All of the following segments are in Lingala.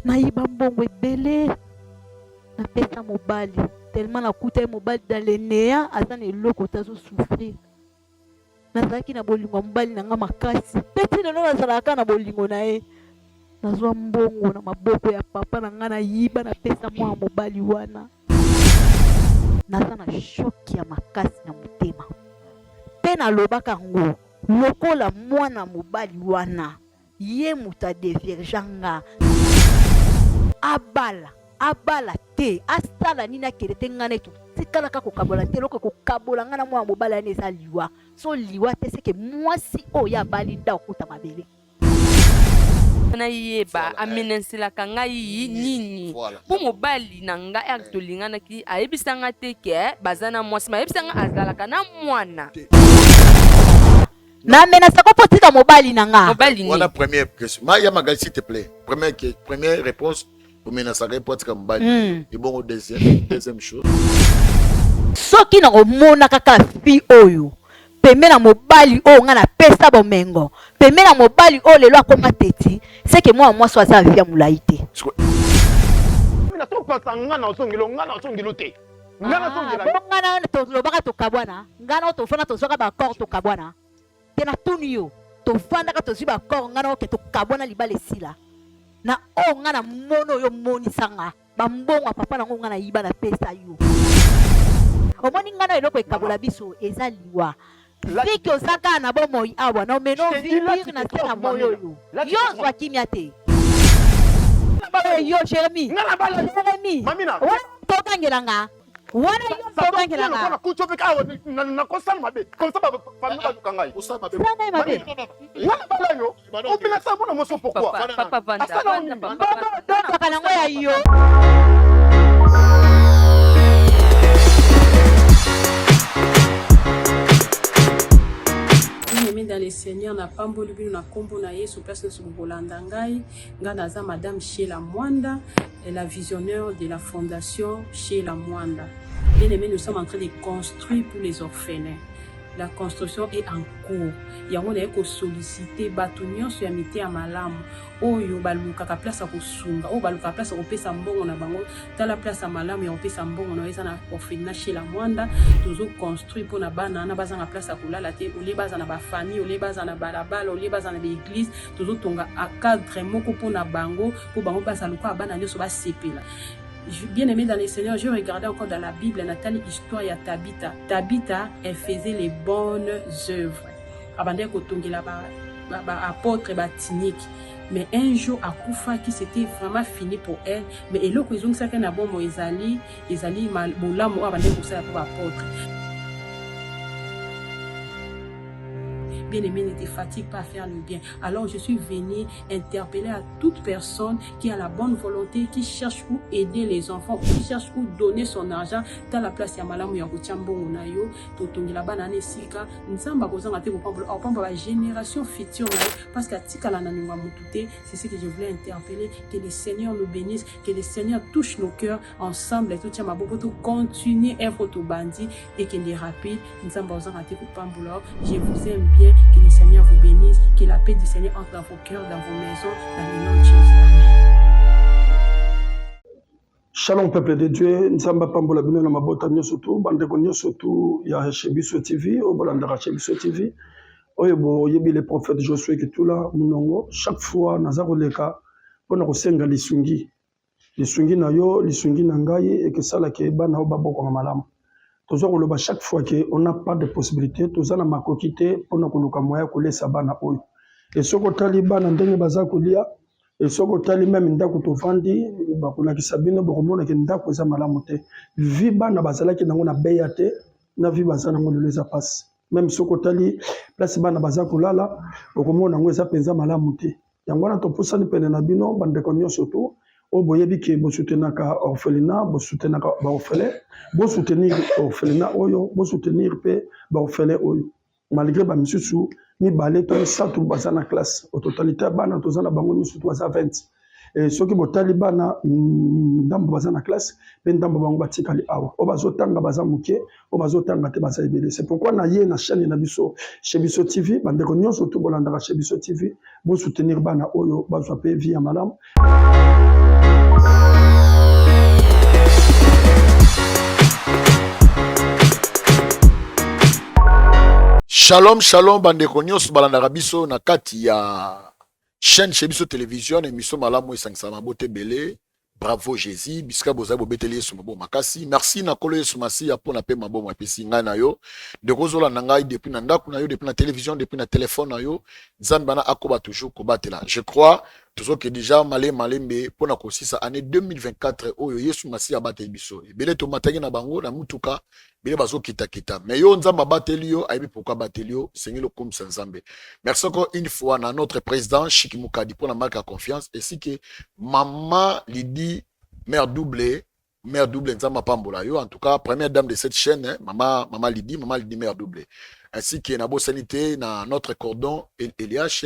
nayiba mbongo ebele napesa mobali tellement nakuta ye mobali dans le néant aza na eloko tazosouffrir. Nazalaki na bolingo ya mobali na nga makasi mpe ti lelo nazalaka na bolingo na ye. Nazwa mbongo na maboko ya papa na nga nayiba napesa mwa mobali wana. Naza na shoki ya makasi na motema mpe nalobaka ngo lokola mwana mobali wana ye moto adeverganga abala te asala nini akende te nga na etu tikalaka kokabola te eloko kokabola nga na mwana mobali wana eza liwa so liwa te seke mwasi oyo abali nda okuta mabele na yeba amenenselaka ngai nini po mobali na ngai aktolinganaki ayebisanga te ke baza na mwasi ayebisanga azalaka na mwana na amenasaka po tika mobali na nga mobali ni. Voilà première question. Maya Magali, s'il te plaît. Première réponse pour menasaka po tika mobali. Et bon deuxième chose. Soki na omona kaka fi oyo pembe na mobali oyo nga na pesa bomengo pembe na mobali oyo lelo akoma teti seke mwa mwasi aza avia mulai te. Na to pasa nga na osongilo te. Nga na songela. Nga na tolobaka tokabwana nga na tofana tozwaka bakor tokabwana te na tuni yo tofandaka tozwi bakor nga na oke tokabwana libala esila na oyo nga na mono oyo monisanga bambongo ya papa nango nga na yiba na pesa yo omoni nga na eloko ekabola biso eza liwa fiki ozaka na bomoi awa na omeno vivre na se na moyo oyo yo zwa kimia te yo Jérémy wana tokangelanga wana yo tokangelanga na kosala mabe comme ça famille ba dukangai osala mabe wana bala yo obina sa bona moso pourquoi papa vanda papa nango ya yo. Dans les seigneurs na pamboli bino na kombo na Yesu place na subolanda ngai nga naza madame Sheila Mwanda la visionnaire de la fondation Sheila Mwanda. Bien aimé, nous sommes en train de construire pour les orphelins. La construction est en cours. Yango na eko solliciter batu nyonso ya mite ya malamu oyo balukaka place ya kosunga oyo balukaka place ya kopesa mbongo na bango tala place ya malamu ya kopesa mbongo na eza na orphelinat chez la Mwanda tozo construire pour na bana na bazanga place ya kolala te ole baza na ba famille ole baza na balabala ole baza na l'église tozo tonga a cadre moko pour na bango pour bango baza luka bana nyonso ba sepela. Bien aimé dans les Seigneurs, je regardais encore dans la Bible, Nathalie, histoire ya Tabitha. Tabitha, elle faisait les bonnes œuvres. Avant d'être apôtre batinique. Mais un jour, à Koufa, qui c'était vraiment fini pour elle. Mais elle a dit que c'était un bon mot, Ezali, Malamo, avant d'être apôtre. Bien-aimé, ne te fatigue pas à faire le bien. Alors je suis venue interpeller à toute personne qui a la bonne volonté, qui cherche où aider les enfants, qui cherche où donner son argent dans la place ya malamu ya kuchambongo na yo totongi la banane sika nzamba kozanga te kopamba la génération future parce que tika la naningwa mutute. C'est ce que je voulais interpeller, que le Seigneur nous bénisse, que le Seigneur touche nos cœurs ensemble et tout tient ma beaucoup to continuer œuvre to bandi et qu'il est rapide nzamba kozanga te kopamba. Je vous aime bien. Que le Seigneur vous bénisse, que la paix du Seigneur entre dans vos cœurs, dans vos maisons, dans le nom de Jésus. Shalom peuple de Dieu, Nzamba Pambola Bino na mabota nyoso tu, bandeko nyoso tu ya Shebiso TV, obolanda Shebiso TV. Oyebo yebi le prophète Josué Kitula munongo, chaque fois naza koleka pona kosenga lisungi. Lisungi na yo, lisungi na ngai et que ça la ke bana obaboko malamu. Toujours chaque fois qu'on n'a pas de possibilité, tous en a ma coquité pour nous coloquer moyen coller sa bana oil. Et ce que Taliban a donné baza colia, et ce que Taliban même ndaku to vandi, bakuna ki sabine bokomona ki ndaku za malamote. Viba na bazala ki nango na beyate, na viba za nango le za passe. Même ce que Tali place bana baza kulala, bokomona nango za penza malamote. Yango na to poussa ni pene na bino bande konyo surtout. O boyebi ke bo soutenir ka orphelinat, bo soutenir ka ba orphelin, bo soutenir orphelinat oyo, bo soutenir pe ba orphelin oyo. Malgré ba misusu mi balé to sa tout bazana classe. Au totalité bana to zana bango ni surtout za 20. Et ceux qui bo talibana ndambo bazana classe, pe ndambo bango batikali awa. O bazotanga bazamuke, o bazotanga te bazaibele. C'est pourquoi na ye na chaîne na biso Shebiso TV, bande ko nyonso to bolanda Shebiso TV, bo soutenir bana oyo bazwa pe via madame. Shalom, shalom, bandeko nyonso balandaka biso na kati ya chaîne chez biso télévision émission malamu esangisa mabote belé. Bravo Jésus, bisika boza bobeteli Yesu mabo makasi. Merci na kolo Yesu masi apona pe mabo mapesi ngai na yo. De kozola na ngai depuis na ndako na yo, depuis na télévision, depuis na téléphone na yo. Nzambe bana akoba toujours kobatela. Je crois toujours que déjà malembe pona kosisa année 2024 oyo Yesu masi abate biso. Ebele to matangi na bango na mutuka bele bazo kita. Mais yo nzamba bateli yo, aibi pourquoi bateli yo, Seigneur le comme Nzambe. Merci encore une fois na notre président Chiki Mukadi pour la marque à confiance ainsi que maman Lydie mère double Nzamba Pambola yo, en tout cas première dame de cette chaîne, hein, maman Lydie mère double. Ainsi que Nabo Sanité na notre cordon Eliache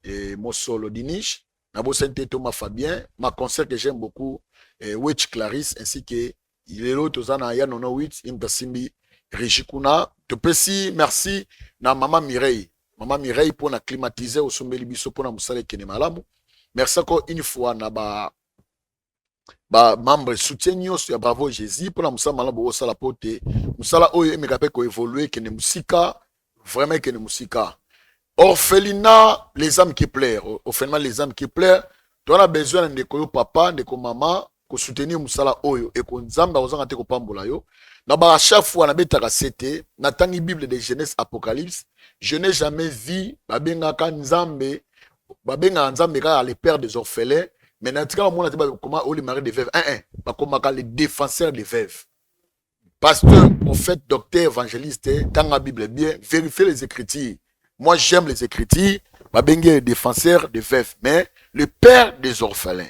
et Mosolo Dinish, Nabo Sanité Thomas Fabien, ma concert que j'aime beaucoup, Witch Clarisse ainsi que il est l'autre Zana Yanono 8 Imbasimbi Rijikuna. Topesi merci na maman Mireille pour na climatiser au sommeli biso pour na musale kene malamu. Merci encore une fois na ba membre soutien nyonso ya Bravo Jésus pour la musala malamu osala pote musala oyo emekape ko évoluer kene musika vraiment kene musika. Orphelinat les âmes qui pleurent, orphelinat les âmes qui pleurent. Tu as besoin de ko papa, de ko maman ko soutenir musala oyo et ko nzamba ozanga te ko pambola yo. Na ba chaque fois na betaka sete na tangi Bible de Genèse Apocalypse, je n'ai jamais vu babenga nzambe ka les pères des orphelins, mais na tika mona te ba comment les maris des veuves ba komaka les défenseurs des veuves. Pasteur, prophète, docteur, évangéliste, tanga Bible bien, vérifiez les écritures. Moi j'aime les écritures, babenga les défenseurs des veuves, mais le père des orphelins.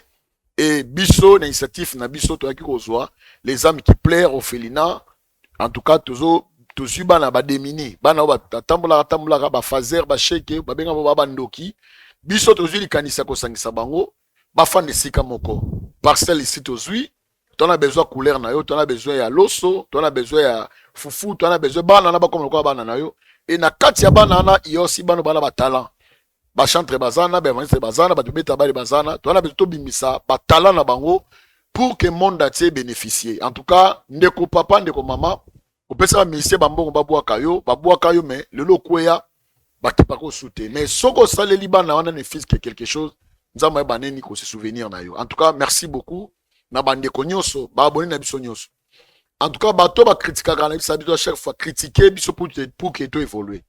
Et biso l'initiative na biso to kozwa les âmes qui pleurent au orphelinat, en tout cas tozo bana ba démini bana ba tambola ba fazer ba sheke ba benga ba ndoki biso tozo likanisa ko sangisa bango ba fande sika moko parcelle ici tozui tu as besoin couleur na yo, tu as besoin ya loso, tu as besoin ya fufu, tu as besoin bana na ba comme ko bana na yo et na kati ya bana na yo si bana ba talent ba chantre bazana ba evangeliste bazana ba tubeta ba bazana to na beto bimisa ba talent na bango pour que monde atier bénéficier. En tout cas ndeko papa ndeko mama opesa ba ministère bambongo babwaka yo mais le lokoya ba kipako souté mais soko saleli bana wana ne fils que quelque chose nzamba ba neni ko se souvenir na yo. En tout cas merci beaucoup na bandeko nyonso ba abonné na biso nyonso. En tout cas bato ba critiquer kana biso à chaque fois critiquer biso pour que to évoluer.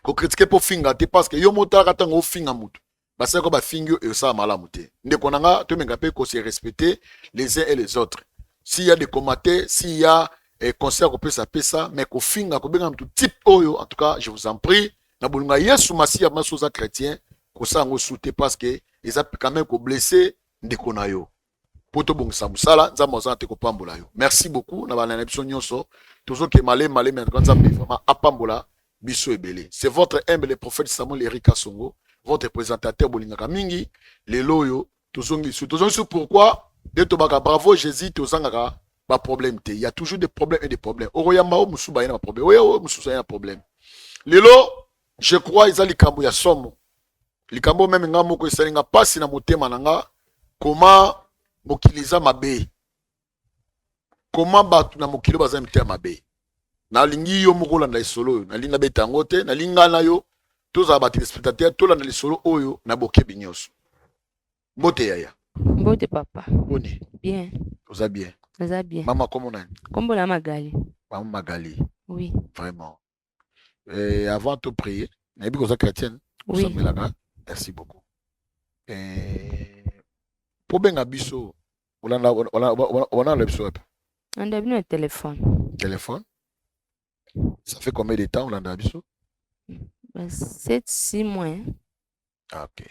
Ko critiquer pour finga te parce que yo motaka tango finga mutu basa ko ba fingyo e sa malamu te ndeko nanga to menga pe ko se respecter les uns et les autres. S'il y a des commentaires, s'il y a concert ko pesa mais ko finga ko benga mutu type oyo, en tout cas je vous en prie na bolunga Yesu masiya masoza chrétien ko sango souté parce que ils a quand même ko blesser ndeko na yo poto bongisa musala nzamba ozante ko pambola yo. Merci beaucoup na bana na biso nyonso toujours ke malé mais nzamba vraiment apambola biso ebele. C'est votre humble prophète Samuel Erika Songo, votre présentateur bolingaka mingi le loyo tozongi sur pourquoi de tobaka Bravo Jésus tozangaka ba problème te. Il y a toujours des problèmes et des problèmes. Oroyamba o musuba yana problème. Oyo mususa yana problème. Lelo je crois ils a likambo ya somo. Likambo même ngamo ko esalinga pasi na motema nanga comment mokiliza mabe. Comment batu na mokilo bazami te mabe. Na lingi yo moko landa isolo na linga betango te na linga na yo toza ba téléspectateur to landa isolo oyo na boke binyoso mbote yaya Mbote papa. boni Bien. oza bien Naza bien. mama comment nani Kombo la Magali. mama Magali Oui. vraiment avant de prier na bi koza chrétienne Oui. merci beaucoup pour benga biso on a le biso On a venu un téléphone. Ça fait combien de temps on l'a biso? 7-6 mois. Hein? Ah, ok.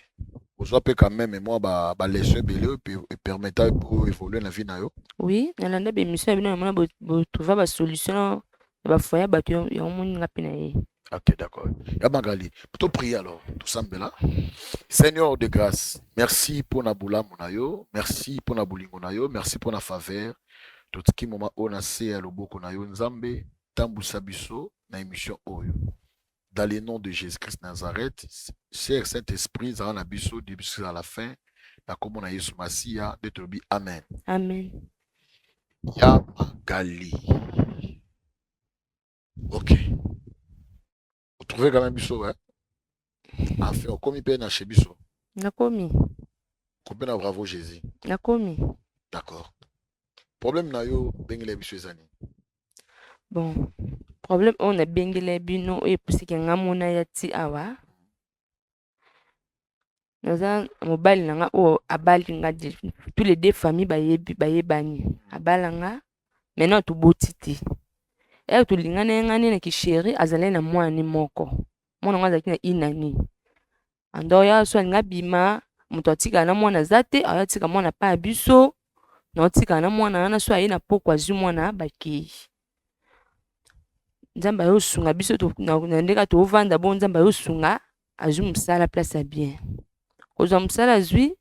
Vous avez quand même moi ba leçon belé et permettre pour évoluer la vie na yo. Oui, on a des missions bien on trouver ba solution ba foyer ba tu y a un monde na pina. Ok, d'accord. Ya Magali, plutôt prier alors, tout semble là. Seigneur de grâce, merci pour na boula monayo, merci pour na bolingo nayo, merci pour na faveur. Tout ce qui moment on a c'est à loboko nayo nzambe. Tambusa biso na émission oyo. Dans le nom de Jésus-Christ Nazareth, cher Saint-Esprit, zara na biso début à la fin, na komo na Yesu Masiya de tobi amen. Amen. Ya Magali. OK. trouvé quand même biso, hein? Enfin, on commis peine chez biso. Nakomi. Combien bravo Jésus. Nakomi. D'accord. Problème na yo bengele biso ezani. Bon. Problème on a bengele bino et pour ce qui ngamona ya ti awa. Naza mobile nanga o abali nga tous les deux familles bayebani. Abalanga maintenant tu botiti. Et tu lingane ngane na ki chéri azale na mwana moko. Mwana ngaza kina inani. Ando ya so nga bima muto atika na mwana zate ayatika mwana pa biso na atika na mwana na so ayina pokwa zu mwana baki. Nzamba yo sunga biso to na ndeka to vanda bon nzamba yo sunga azu musala place bien. Koza musala azwi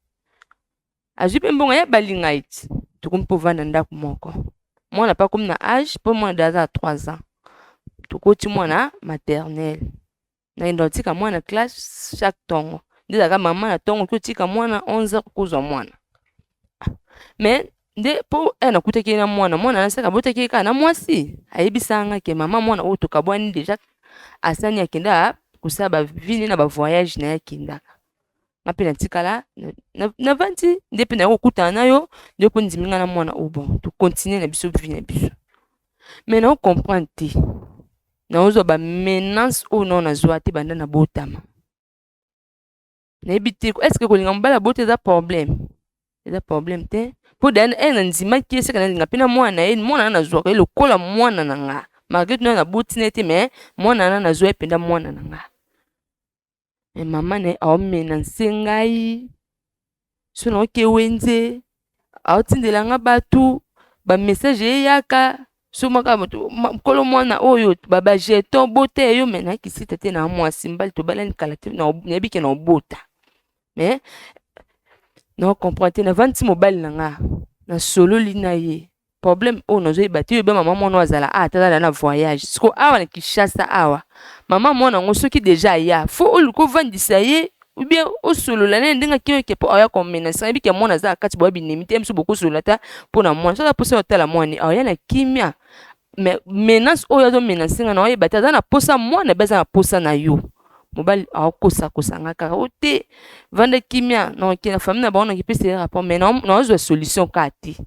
pe mbonga ya balinga iti tukumpo vanda ndako moko. Mwana pa comme na âge pour mwana daza 3 ans. Tukoti mwana maternelle. Na indotika mwana classe chaque tongo. Ndeza mama na tongo kutika mwana 11 kuzo mwana. Mais nde po na kuteki na mwana na saka boteki ka na mwasi. Ayebisanga ke mama mwana o tukabwani déjà asani akenda kusaba vini na ba voyage na yakenda. Ngapela tikala na vanti ndepe na okuta nayo nde ko ndiminga na mwana obo. Tu continuer na biso vie na biso. Mais na comprendre ti. Na ozo ba menace o non na zoate banda na botama. Na ebite est-ce que kolinga mbala bote za problème? Eza problème te. Po dan na nzima ki seka na linga pena mwana na zoaka le kola mwana na nga. Malgré na botine te mais mwana na zoe penda mwana na nga. Et maman ne a menace ngai. So na ke wenze. A otindela nga batu ba message yaka. So maka kolo mwana oyo baba jeton bote yo mena ki sitete na mwasi mbali to balani kalate na nebike na obota. Mais non comprendre na 20 mobile nanga na solo lina ye problème o no zo bati yo be maman mwana azala tata na voyage siko awa na Kinshasa awa maman mwana ngo soki déjà ya fo uluko vandisa ye ou bien o solo la ndinga kiyo ke po aya komena sa bike mwana za kati bo binemi te mso beaucoup solo ta pona mwana so la posa hôtel la mwana aya na kimia mais menace o ya zo menace nga na ye bati za na posa mwana beza na posa na yo mobile akosa kosanga kaka ote vanda kimia na kina famille na baona ki pese rapport mais na ozo solution kati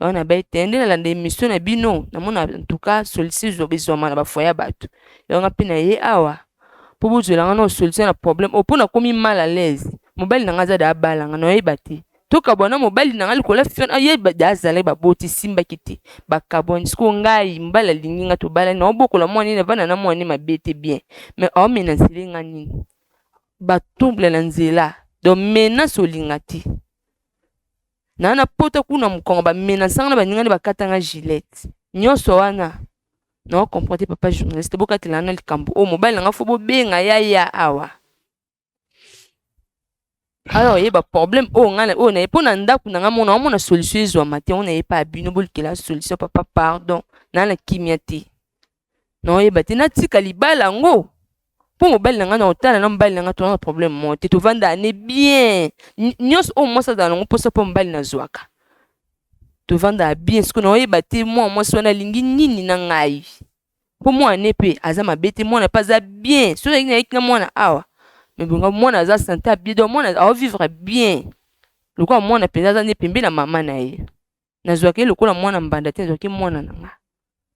on a ba tende na lande mission na bino na mona en tout cas solution zo bezoma na ba foya batu yo nga pina ye awa pour vous la na solution na problème o pona komi mal à l'aise mobile na ngaza da balanga na ye bati to kabona mobile na ngali kola fiona ye ba dazale ba boti simba kiti ba kaboni sko ngai mbala linginga to bala na obokola moni na bana na moni mabete bien mais o menace linga nini ba tumble na nzela do menace olingati na pota kuna mukongo ba menace na ba ningani ba katanga gilet nyoso wana na comprendre papa journaliste bokatela na likambo o mobile na ngafo bo benga ya awa. Alors, il y a un problème. Oh, on est pas dans la solution. On n'est pas bino la solution. Papa, pardon. Dans la kimiati. Non, il y a un calibala. Pour mobile, on a un problème. Tu te vends bien. Nyos au moins ça dans le poste pour mobile na zoaka. Tu vends bien. Ce qu'on a bâti, moi, soit na lingi nini na ngai. Pour moi, on est pas. Azama bête, moi, n'a pas bien. Sur les gens, moi, na awa. Mais bon, moi, na za santé bien, donc moi, na vivre bien. Le quoi, moi, na pesa ne pembe na maman na ye. Na zoake le quoi, moi, na mbanda te zoake moi na nga.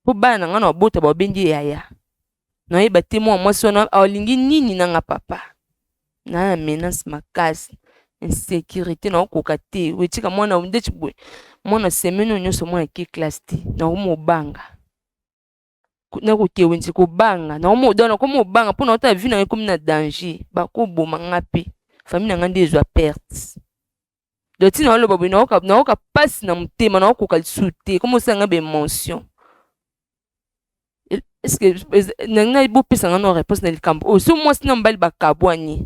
Po ba na nga na bota ba bendi yaya. Na ye bate moi sona alingi nini na nga papa. Na menace makasi, insécurité na okoka te. Wetika moi na ndeti boy. Moi na semaine nyonso moi na ki classe te. Na mo banga. Na ko kewenzi ko banga na mo dona ko mo banga pona ota vie na comme na danger ba ko boma ngapi famille na ngande ezwa perte doti na lo babu na oka passe na mutema na okoka lisuté comme ça nga be mention est-ce que na ibo pesa ngano réponse na likambo o so moi sina mbali bakabwani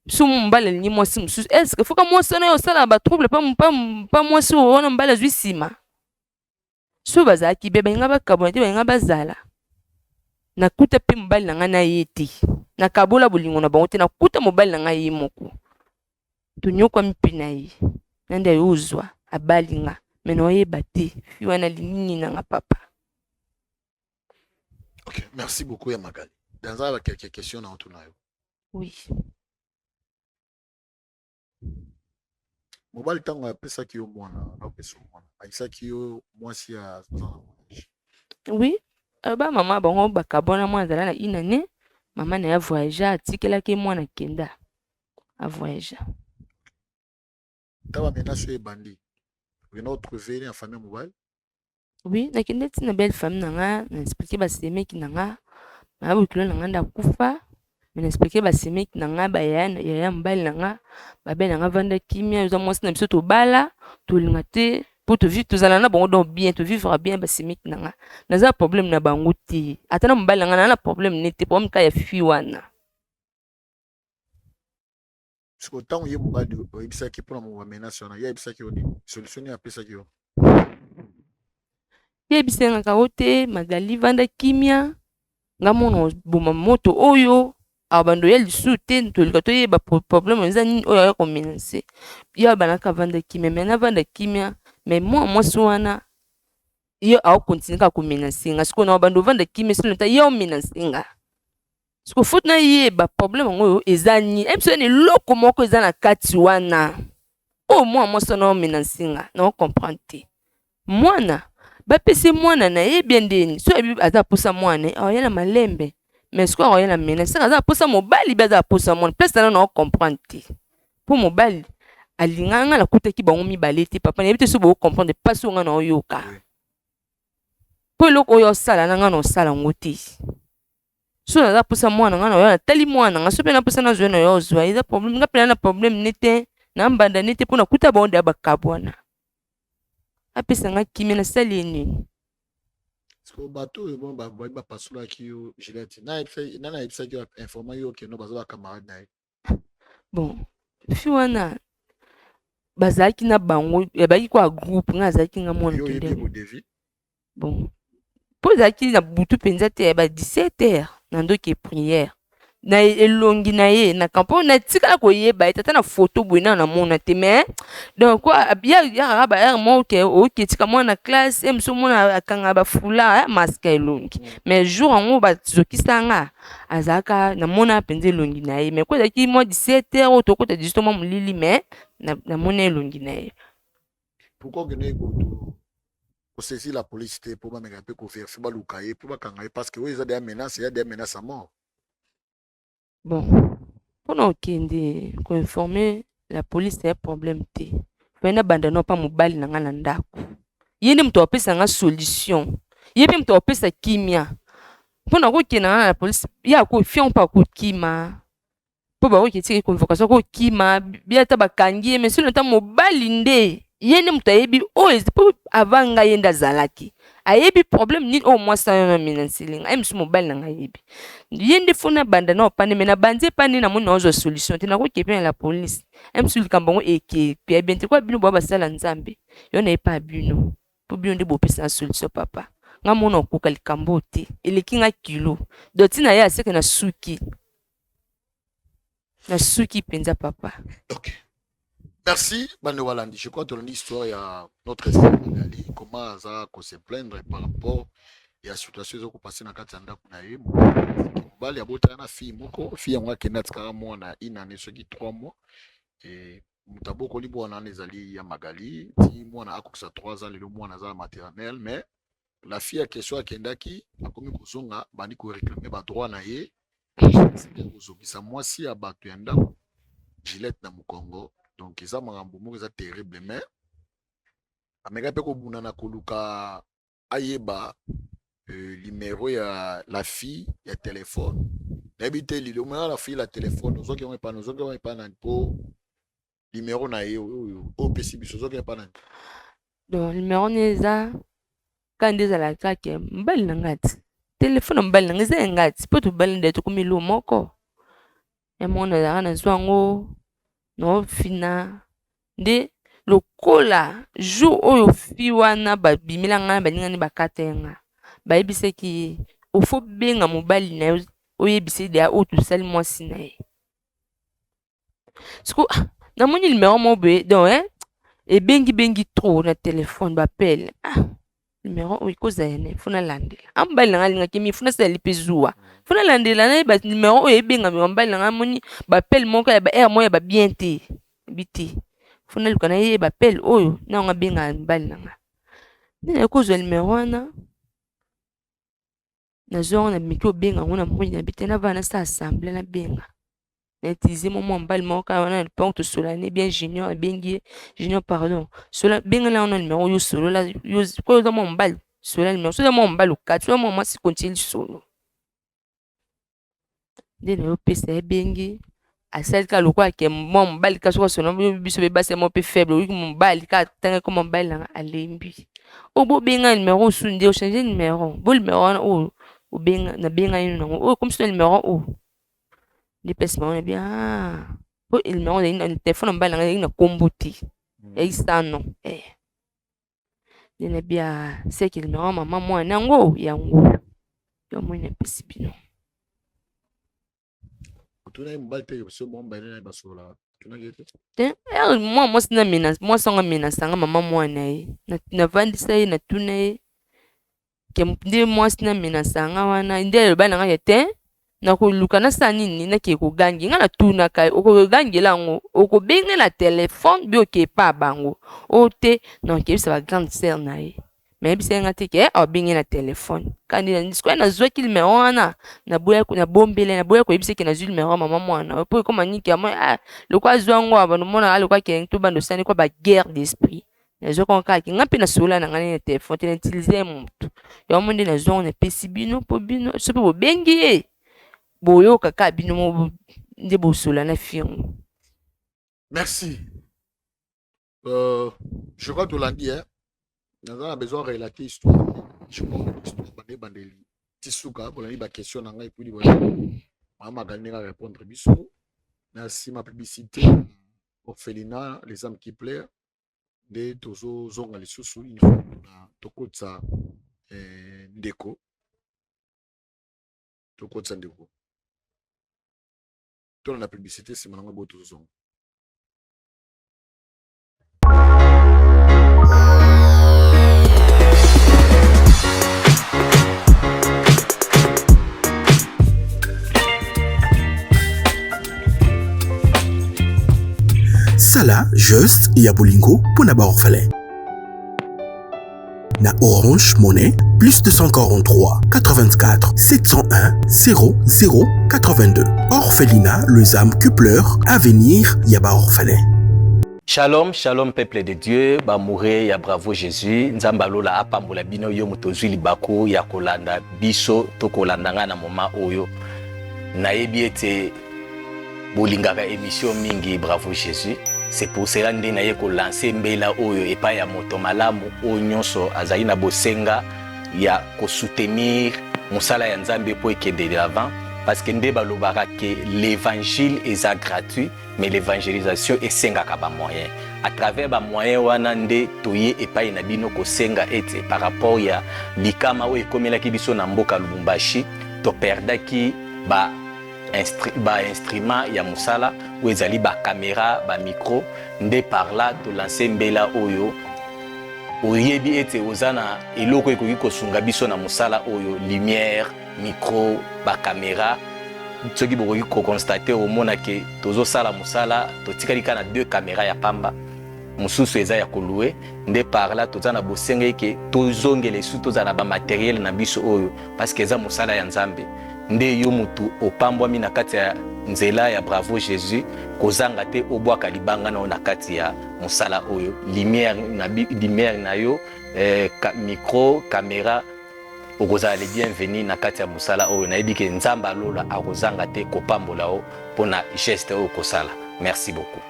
so mbali ni moi sim est-ce que faut que moi sona yo sala ba trouble pas moi so ona mbali azwi sima so bazaki bebe nga bakabwani te nga bazala na kuta pe mobile na nga na yeti na kabola bolingo na bango te na kuta mobile na nga ye moko tunyokwa mpina ye nande yozwa abalinga meno ye bate fiwa na linini na nga papa. Ok, merci beaucoup ya Magali. dans quelques questions dans tout nayo. Oui. Mobali tango apesaki yo mwana apesa mwana ayisaki yo mwasi ya Oui. Ba mama bango bakabona mwana azala na inane mama na ya voyage atikelaki mwana kenda a voyage. Taba menace ebandi. Vous n'avez trouvé en famille mobile? Oui, nakende tina belle famille nanga na expliquer ba semeki nanga na bukilo nanga nda kufa. Mais expliquer ba semeki nanga ba ya mbali nanga ba belle nanga vanda kimia uza mwasi na biso to bala to linga te pour te vivre tozala na bango donc bien te vivre bien ba semeki nanga. Naza problème na bango te. Atana mbali nanga na problème nete problème ka ya fi wana. Parce que autant il y a mobile il bisa ki pour mo menace na ya bisa ki oni solution ya pesa ki yo. Ye bisenga ka ote magali vanda kimia ngamono boma moto oyo abando ya lisu te to lika to ye ba problème nza nini oyo ya ko menacer. Ya banaka vanda kimia mais na vanda kimia mais moi wana yo a continuer ka ko menacer nga siko na bando vanda kimia sino ta yo menacer nga. Siko foot na ye ba problème ngoyo ezani ebiso ni loko moko ezana kati wana. O moi sono menacer nga na comprendre. Mwana bapesi mwana na ye bien deni so ebi aza posa mwana ayana malembe mais siko ayana menacer aza posa mobali baza posa mwana place na comprendre pour mobali alinganga na kutaki bango mibale te papa na yebite so bo comprendre pas so nga na oyoka po loko oyo sala na nga no sala ngoti so na posa mwana nga na yo tali mwana nga so pe na posa na zo na yo zo eza problème nga pe na problème nete na mbanda nete po na kuta ba onda bakabwana apesa nga kimi na sali nini. Siko bato bon ba pasula ki yo Gillette na ebisa ki informa yo ke no bazala camarade na. Bon fi wana bazaki na bango baki kwa groupe nga azaki nga mwana kende. Bon po zaki na butu penza te ba 17h na ndoki prière na elongi na ye na kampo na tika ko yeba tata na photo bwina na mona te mais donc quoi bien ya ba mo ke o ke tika mona classe emso mona akanga ba fula masque elongi mais jour ngo ba zokisanga azaka na mona penze elongi na ye mais ko zaki mo 17h o to ko te justement mulili mais na mona elongi na ye. Pourquoi que ne ko saisir la police te pour ba mega pe ko faire fiba lukaye pour ba kanga parce que oui il y a des menaces à mort. Bon, pour okende ko informer la police c'est un problème te. Fena banda no pa mobali na nga na ndako. Yene mtu opesa nga solution. Yebe mtu opesa kimia. Pona ko kena na la police ya ko fion pa ko kima. Po ba ko kiti convocation ko kima bia ta bakangi mais sur le temps mobali nde. Yene mtu ayebi o po avanga yenda zalaki. Ayebi problème ni o moi sa na minansilinga em su mobile na ngayebi yende funa banda na opane mena banze pani na mona ozo solution te na ko kepe la police em su likambongo eke pe bente kwa bino baba sala nzambe yo na epa bino po bino de bo pesa solution papa nga mona okuka likambo te elekinga kilo doti na ya aseke na suki penza papa. OK. Merci, Bande Walandi. Je crois que l'histoire, il y a notre Magali, comment ça se plaindre par rapport à la situation qui passée dans le Katanda Kunaïm. Bali abota na fille moko, fille moi qui n'a pas moi na une année ce qui 3 mois et mutaboko libo na nezali ya Magali, ti moi na akosa 3 ans le mois na za maternelle mais la fille a question akendaki akomi kozonga bandi ko réclamer ba droit na ye. C'est kozokisa moi si abatu yanda Gillette na Mukongo. Donc ça marambo moko ça terrible mais ameka pe ko buna na koluka ayeba numéro ya la fille ya téléphone d'habiter li la fille la téléphone nous autres pas na po numéro na ye o pesi biso zo pas na donc numéro neza quand des ala kake mbali na ngati téléphone mbali na ngeza ngati po to bali ndeto kumilo moko ya mona na zwango no fina nde lokola jour oyo fi wana babimila nga baninga ni bakatenga bayebise ki ofo benga mobali na oyebise de o to sali mwasi na ye siko na moni numéro mo be donc ebengi trop na téléphone bapele numéro oyo kozala funa landela ambali nanga lingaki mi funa sala lipe zuwa funa landela na ba numéro oyo ebenga mi ambali nanga moni ba appel moko ya ba air moya ba bien te biti funa lukana ye ba appel oyo na nga benga ambali nanga nina kozwa numéro wana na zo na miki obenga ngona moni na biti na vana sa assemblée na benga na utiliser mon mbali moko wana na ponto solane bien junior bengi junior pardon sola benga la on numéro yo solo la yo ko yo mon mbali sola numéro sola mon mbali 4 sola mon si continue solo de na yo pesa bengi asali ka lokwa ke mon mbali ka so solo biso be base mo pe faible oui mon mbali ka tanga comme mon mbali na alembi o bo benga numéro sunde o changer numéro bo numéro o benga na benga yino o comme ce numéro o les personnes on est bien pour il me on a une téléphone en bas là une combotti et ça non il est bien c'est qu'il me rend maman moi nango yango yo moi ne pesi bino tuna mbali pe so mo mbali na basola tuna gete moi sina menace moi songa menace nga maman moi na vandisa ye na tuna ye ke ndi moi sina menace nga wana ndele ba nga yete na koluka na sa nini na ke kogangi nga na tuna kai okogangela ngo okobengela telefone bi oke pa bango ote non ke bisa ba grande sœur na ye mais bisa nga te ke obengi na telefone kandi na ndisko na zo ki numéro wana na boya na bombele na boya ko bisa ke na zo numéro maman mwana po ko maniki ama le kwa zo ngo abano mona le kwa ke to bando sani kwa ba guerre d'esprit na zo kon ka ki ngapi na sola na ngani na telefone te utiliser mutu yo monde na zo na pesi bino po bino so po bengi boyo kaka bino mo nde bosola na firme. Merci. Je crois que tu l'as dit, hein. Nous avons besoin de relater l'histoire. Je crois que l'histoire de Bandeli. Tisuka, pour la question, on a eu plus de maman gagné à répondre. Bissou, merci ma publicité. Orphelinat, les âmes qui pleurent. De Tozo Zonga les sous une fois. Tokotsa Ndeko. Tokotsa Ndeko. Dans la publicité, c'est maintenant Boto Zonga. Sala, juste, Yabolingo, pour n'avoir orphelin. Na Orange Monnaie, plus 243 84 701 00 82. Orphelinat, les âmes qui pleurent, avenir, Yaba orphelin. Shalom, shalom peuple de Dieu, Bamouré, ya bravo Jésus, Nzambalola apambola bino yo mutozwi libako ya kolanda biso to kolandanga na moma oyo. Nayebi ete bolingaka émission mingi bravo Jésus. C'est pour cela que nous avons lancé mbela oyo epa ya moto malamu oyo nyonso azali na bosenga ya ko soutenir musala ya Nzambe po ekende de l'avant parce que nde balobaka que l'évangile est gratuit mais l'évangélisation esengaka ba moyen à travers ba moyen wana nde toye epa na bino ko senga ete par rapport ya likama oyo ekomelaki biso na mboka Lubumbashi to perdaki ba instrument ya musala ou ezali ba caméra ba micro nde par là to lancer mbela oyo oyebi ete ozana eloko ekoki kosunga biso na musala oyo lumière micro ba caméra soki bokoki ko constater omona ke tozo sala musala totikali kana 2 caméra ya pamba mususu eza ya kolue nde par là tozana bosenge ke tozongele su tozana ba matériel na biso oyo parce que eza musala ya Nzambe nde yo mutu opambwami na kati ya nzela ya bravo Jésus kozanga te obwaka libanga na kati ya musala oyo lumière na yo micro caméra okozala le bienvenu na kati ya musala oyo nayebi ke Nzamba lola akozanga te kopambola o pona geste oyo kosala. Merci beaucoup.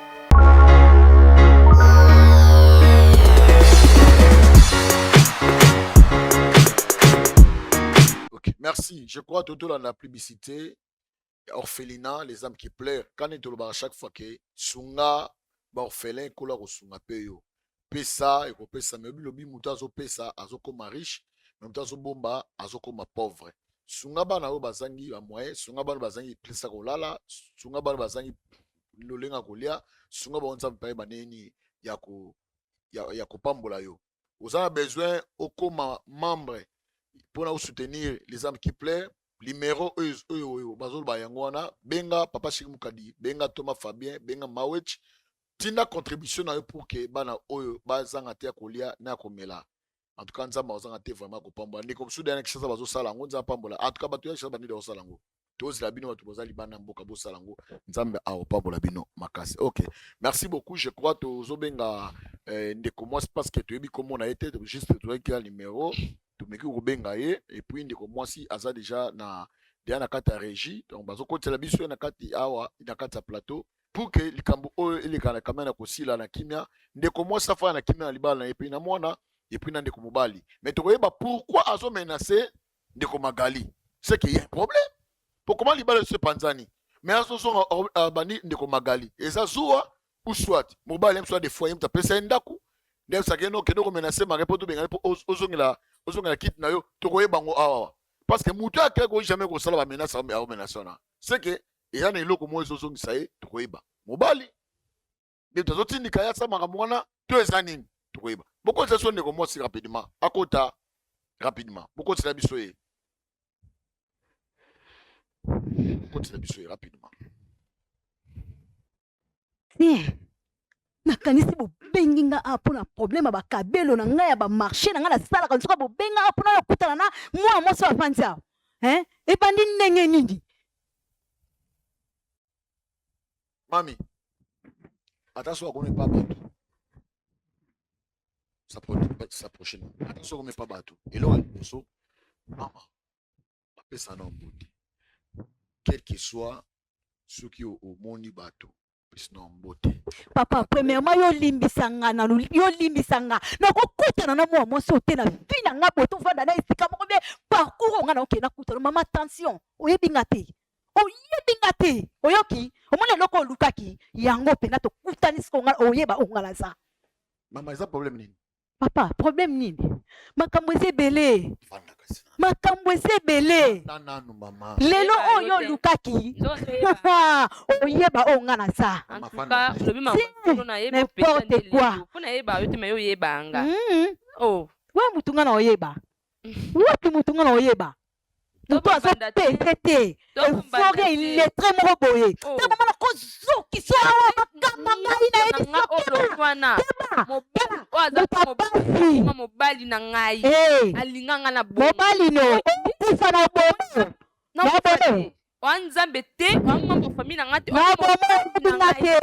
Merci. Je crois que tout dans la publicité, orphelinat, les âmes qui pleurent, quand on est à chaque fois que sunga, orphelin, kola sunga peyo. Pesa, et pesa, mais le mutazo pesa, azoko ma riche, mais mutazo bomba, azoko ma pauvre. Sunga bana o bazangi a moyen, sunga bana bazangi plesa kolala, sunga bana bazangi lolenga kolia, sunga ba onza mpa baneni yako pambola yo. Vous avez besoin au comme membre pour nous soutenir les âmes qui pleurent. Numéro bazol bayangwana benga papa Shimukadi, benga Thomas Fabien, benga Mawech. Tina contribution na yo pour que bana oyo bazanga te kolia na komela. En tout cas nzamba bazanga te vraiment ko pambola. Ndiko msuda na kishasa bazo sala ngo nzamba pambola. En tout cas batu ya kishasa bandi de sala ngo. Tozi la bino batu bazali bana mboka bo sala ngo nzamba a pambola bino makasi. OK. Merci beaucoup. Je crois to zobenga ndeko moi parce que tu ebi comme on a été juste tu qui a numéro tumeki kobenga ye et puis ndeko moi si aza déjà na déjà na kata régie donc bazo kotela biso na kati awa na kata plateau pour que likambo oyo elekana kamena kosila na kimia ndeko moi safa na kimia libala et puis na mwana et puis na ndeko mobali mais tokoyeba pourquoi azo menacer ndeko Magali c'est qu'il y a un problème pour comment libala se panzani mais azo son bani ndeko Magali et ça zoa ou soit mobali soit des fois mta pesa ndaku ndem sakeno keno menacer ma repoto benga po ozongela kit na yo tokoyeba ngo awa parce que mutu akeko jamais ko sala ba menace a menace na c'est que il y a des loko mo ezozongisa ye tokoyeba mobali de tozotindika ya sama kamwana to ezanini tokoyeba boko tseso ndeko mo si rapidement akota rapidement boko tsela biso ye rapidement nakanisi bobengi nga apo na problème bakabelo na ngai ya bamarché na ngai nasalaka nsoka bobenga apo na okutana na mwa mwasi bafandi awo ebandi ndenge nini mami attention qu'on n'est pas bateau sa prochaine attention qu'on n'est pas bateau et là on maman appelle ça non beauté quel que soit ce qui au moni bateau non beauté papa premièrement yo limbisanga na kokutana na mwa mwasi otena vina nga boto vanda na esika moko be parcours nga na okena kutana mama attention oyebinga te oyoki omona eloko olukaki yango mpenza tokutanisi konga oyeba ongala za mama eza problème nini papa problème nini makambo eza ebele nanu mama lelo oyo olukaki oyeba onga na za n'importe quoi we mutu nga na oyeba wapi mutu nga na oyeba mutu azopese te efoke iletre moko boye te mama na kozokisa awa makamba ngai na mobali na ngai alinganga na mobali no okufa na bomo wanzambe te wamambo famille na nga te nabomobinga te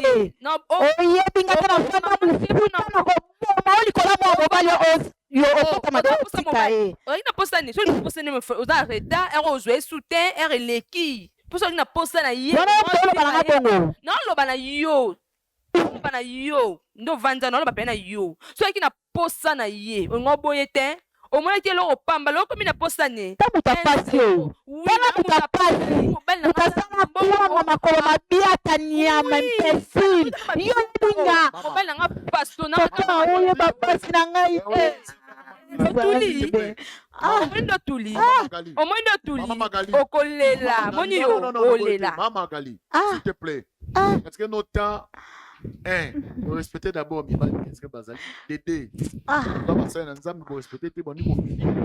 oyebinga te na fama mofuna olikola mwa mobali yo okotama de otika ye olingi na posa ni soki posa ni oza reta ere ozwa esu te ere eleki posa olingi na posa na ye oloba bongo naoloba na yo oloba na yo nde ovanda naoloba mpe na yo soki na posa na ye olingi oboye te omonaki eloko pamba loko komi na posa ne ta mutu apasi oyo tala mutu apasi mutasala mbongo makolo mabiata nyama mpesile yo ebinga mobali nanga pasto papa oyeba pasi na ngai omoi ndo tuli okolela moni yo olela mama Gali s'il te plaît parce que notre temps respecter d'abord qu'est-ce que bazali dédé va passer dans nzambe pour respecter te boni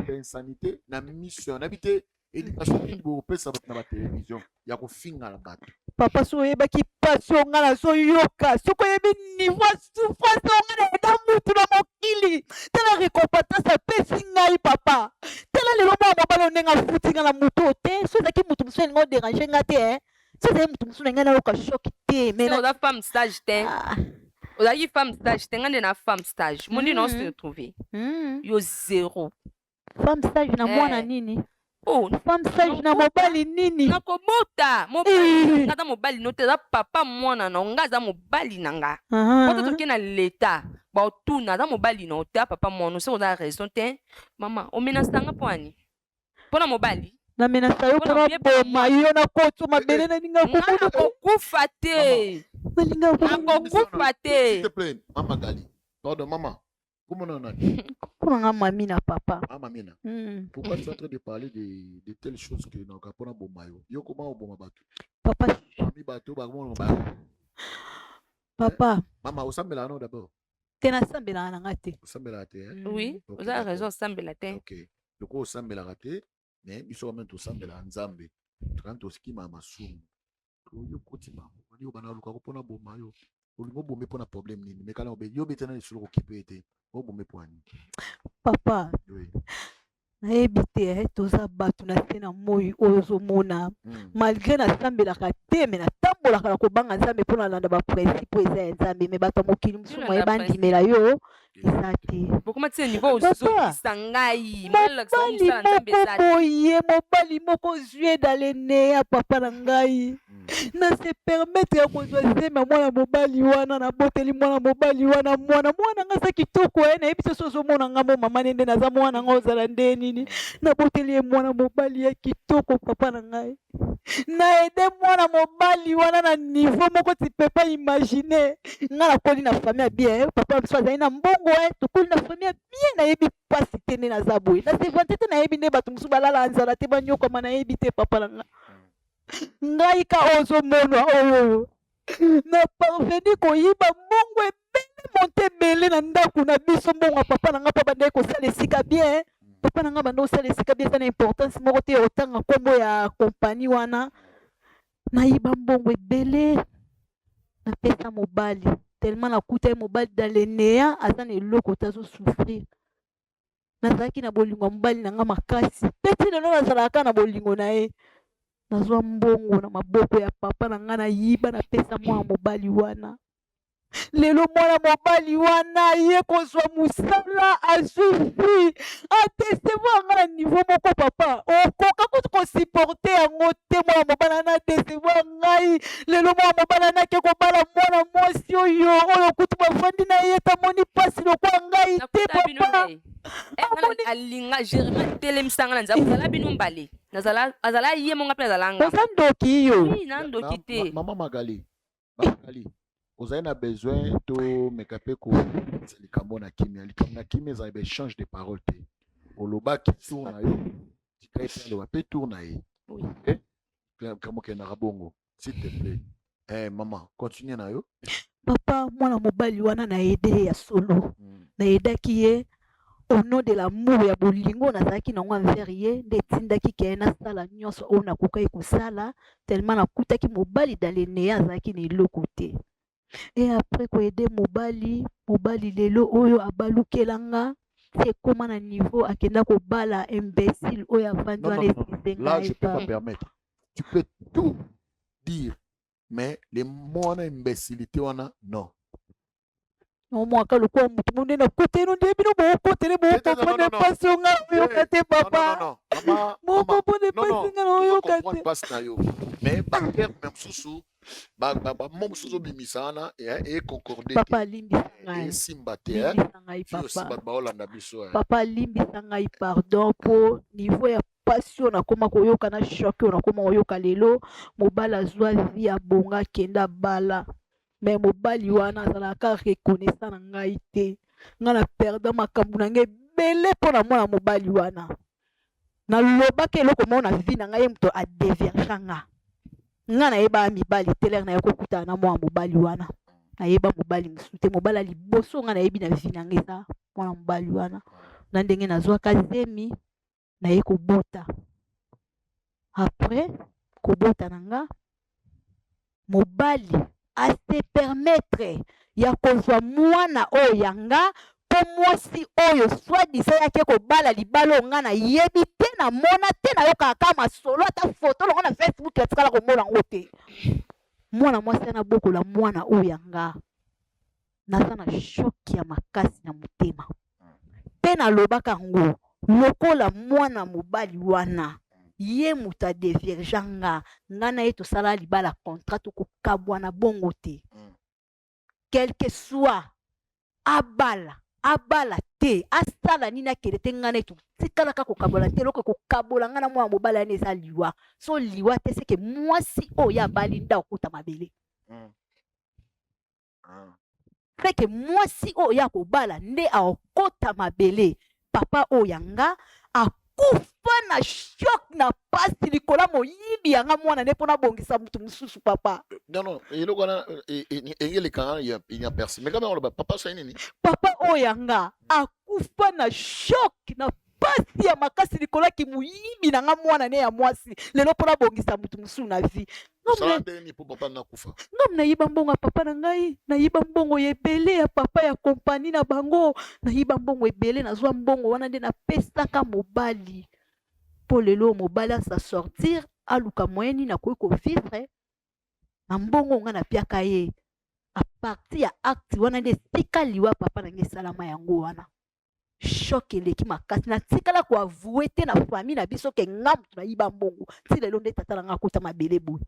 ko insanité na mission n'habiter éducation pour pesa na ba télévision ya ko finga la bato papa so yebaki pasi onga na so yoka soko yebi niveau souffrance onga na eda mutu na mokili tala récompense apesi ngai papa tala lelo mwa mobali ndenge afuti nga na mutu te so ezalaki mutu mosusu elingi odérange nga te so ezali mutu mosusu na ngai nayoka shoki te oza femme stage te ozalaki femme stage te nga nde na femme stage mondi na ose retrouve yo zéro femme stage na mwana nini femme sage na mobali nini nakobota nga aza mobali no te eza papa mwana na nga aza mobali na nga ota toke na leta baotuna aza mobali na ota papa mwana soki oza raison te mama omenasanga mpo ani mpo na mobali namenasa yo mpona boma yo nakotso mabele na ninga nakokufa te nakokufa te mama Gali pardon mama comment on a comment mami na papa mamina pourquoi tu es en train de parler de telles choses que na kapona bomayo yo comment oboma bato papa mami bato ba comment ba papa mama osambela no d'abord Tena sambela na ngate. Sambela te. Oui, vous avez raison, sambela te. OK. Le ko sambela raté, mais biso quand même to sambela nzambe. Quand to skima masumu. Yo kotima. Yo bana luka ko pona boma yo. Olingo bomé pona problème nini. Mais kala yo betana le solo occupé été. O bomé poani. Papa. Oui. nayebi te toza bato na se na moi oyo ozomona malgré nasambelaka te me natambolaka na kobanga nzambe mpo nalanda baprincipe eza ya nzambe me bato ya mokili mosusu moye bandimela yo eza te mobali moko zwie dalene ya papa na ngai na se permettre ya kozwa zema mwana mobali wana naboteli mwana mobali wana mwana nga za kitoko nayebi te so ozomona ngambo mama nende naza mwana nga ozala nde nini naboteli ye mwana mobali ya kitoko papa na ngai na ede mwana mobali wana na niveau moko tu peux pas imaginer nga nakoli na famille ya bien papa biso azali na mbongo tokoli na famille ya bien nayebi pasi te nde naza boye na sevante te nayebi nde bato mosusu balala nzala te banyokama nayebi te papa na nga ngai ka ozomonwa oyo na parveni koyiba mbongo ebele monte ebele na ndako na biso mbongo ya papa na nga mpo bandeki kosala esika bien papa na nga banda kosala esika bien eza na importance moko te otanga nkombo ya kompani wana nayiba mbongo ebele napesa mobali tellement nakuta ye mobali dalenea aza na eloko te azosouffrir nazalaki na bolingo ya mobali na nga makasi mpe ti lelo nazalaka na bolingo na ye nazwa mbongo na maboko ya papa na nga nayiba napesa mwana mobali wana lelo mwana mobali wana ye kozwa mosala azwi adesevoir nga na niveau moko papa okoka kuti kosupporte yango te mwana mobali ana adesevoir ngai lelo mwana mobali anake kobala mwana mwasi oyo kuti bafandi na ye tamoni mpasi lokwa ngai te papa alinga jerima telemisanga na nzambe azala bino mbale azala ye monga mpe azalanga oza ndoki yo na ndoki te mama Magali ozali na besoin to meka mpe koza likambo na kimia ezali baéchange de parole te olobaki tour na yo tikai mpe aloba mpe tour na ye likambo kendaka bongo s'il te plaît mama continue na yo papa mwana mobali wana na ede ya solo na edaki ye au nom de l'amour ya bolingo nazalaki nango envers ye nde etindaki ke nasala nyonso oyo nakokaki kosala tellement nakutaki mobali dalene azalaki na eloko te et après koyede mobali lelo oyo abalukelanga te ekóma na niveau akenda kobala imbécile oyo avandi wana esise là je peux pas permettre tu peux tout dire mais les mots na imbécilité wana non omwaka lokola motu monene akoteno nde bino bookotele bookopone mpasi onga oyoka te papa bookopone mpasi nga na oyoka te mais baterme mosusu mo mosusu obimisa wana ekoncorde papa alimbisa esimba te bato baolanda biso papa alimbisa ngai pardon mpo niveau ya pasi oyo nakoma koyoka na shoke oyo nakoma koyoka lelo mobali azwa vi ya bonga akenda bala me mobali wana azalaka reconnaissant na ngai te ngai na perda makambo na ngai ebele mpo na mwana mobali wana nalobaki eloko moko na vi na ngai ye moto adevierge nga ngai nayeba mibali telere na ye kokutana na mwana mobali wana nayeba mobali mosusu te mobali ya liboso ngai nayebi na vi na ngai eza mwana mobali wana na ndenge nazwaka zemi naye kobota après kobota na nga mobali ase permettre ya kozwa mwana oyo yanga mpo mwasi oyo swadisa yake kobala libala oyo nga nayebi te namona te nayokaka kaka masolo ata foto longo na Facebook atikala komona yango te mwana mwasi ana bokola mwana oyo yanga naza na shoki ya makasi na motema mpe nalobaka yango lokola mwana mobali wana ye moto adevierge nga na ye tosala libala contrat tokokabwana bongo te quelque soit abala te asala nini akende te nga na ye totikalaka kokabola te eloko kokabola nga na mwana mobali wana eza liwa so liwa te seke mwasi oyo abali nda okota mabele seke mwasi oyo akobala nde akota mabele papa oyo yanga akufa na shock na pasi likola moyibi yanga mwana ne pona bongisa mutu mususu papa. Non, il est quand il y a personne. Mais quand même, papa, c'est nini? Papa oyanga akufa na shock na pasi ya makasi likola ki muyibi na nga mwana ne ya mwasi lelo pona bongisa mutu mususu na vie. Ngam na yiba mbongo papa na ngai, na yiba mbongo yebele ya papa ya kompani na bango, na yiba mbongo ebele na zwa mbongo wana nde na pesaka mobali. Po lelo mobali sa sortir aluka moyeni na koyi ko vivre na mbongo nga na piaka ye. A partir ya acte wana nde tika liwa papa na ngai salama yango wana. Shock eleki makasi na tikala ko avouer te na famille na biso ke ngam na yiba mbongo. Ti lelo nde tata nga kota mabele boy.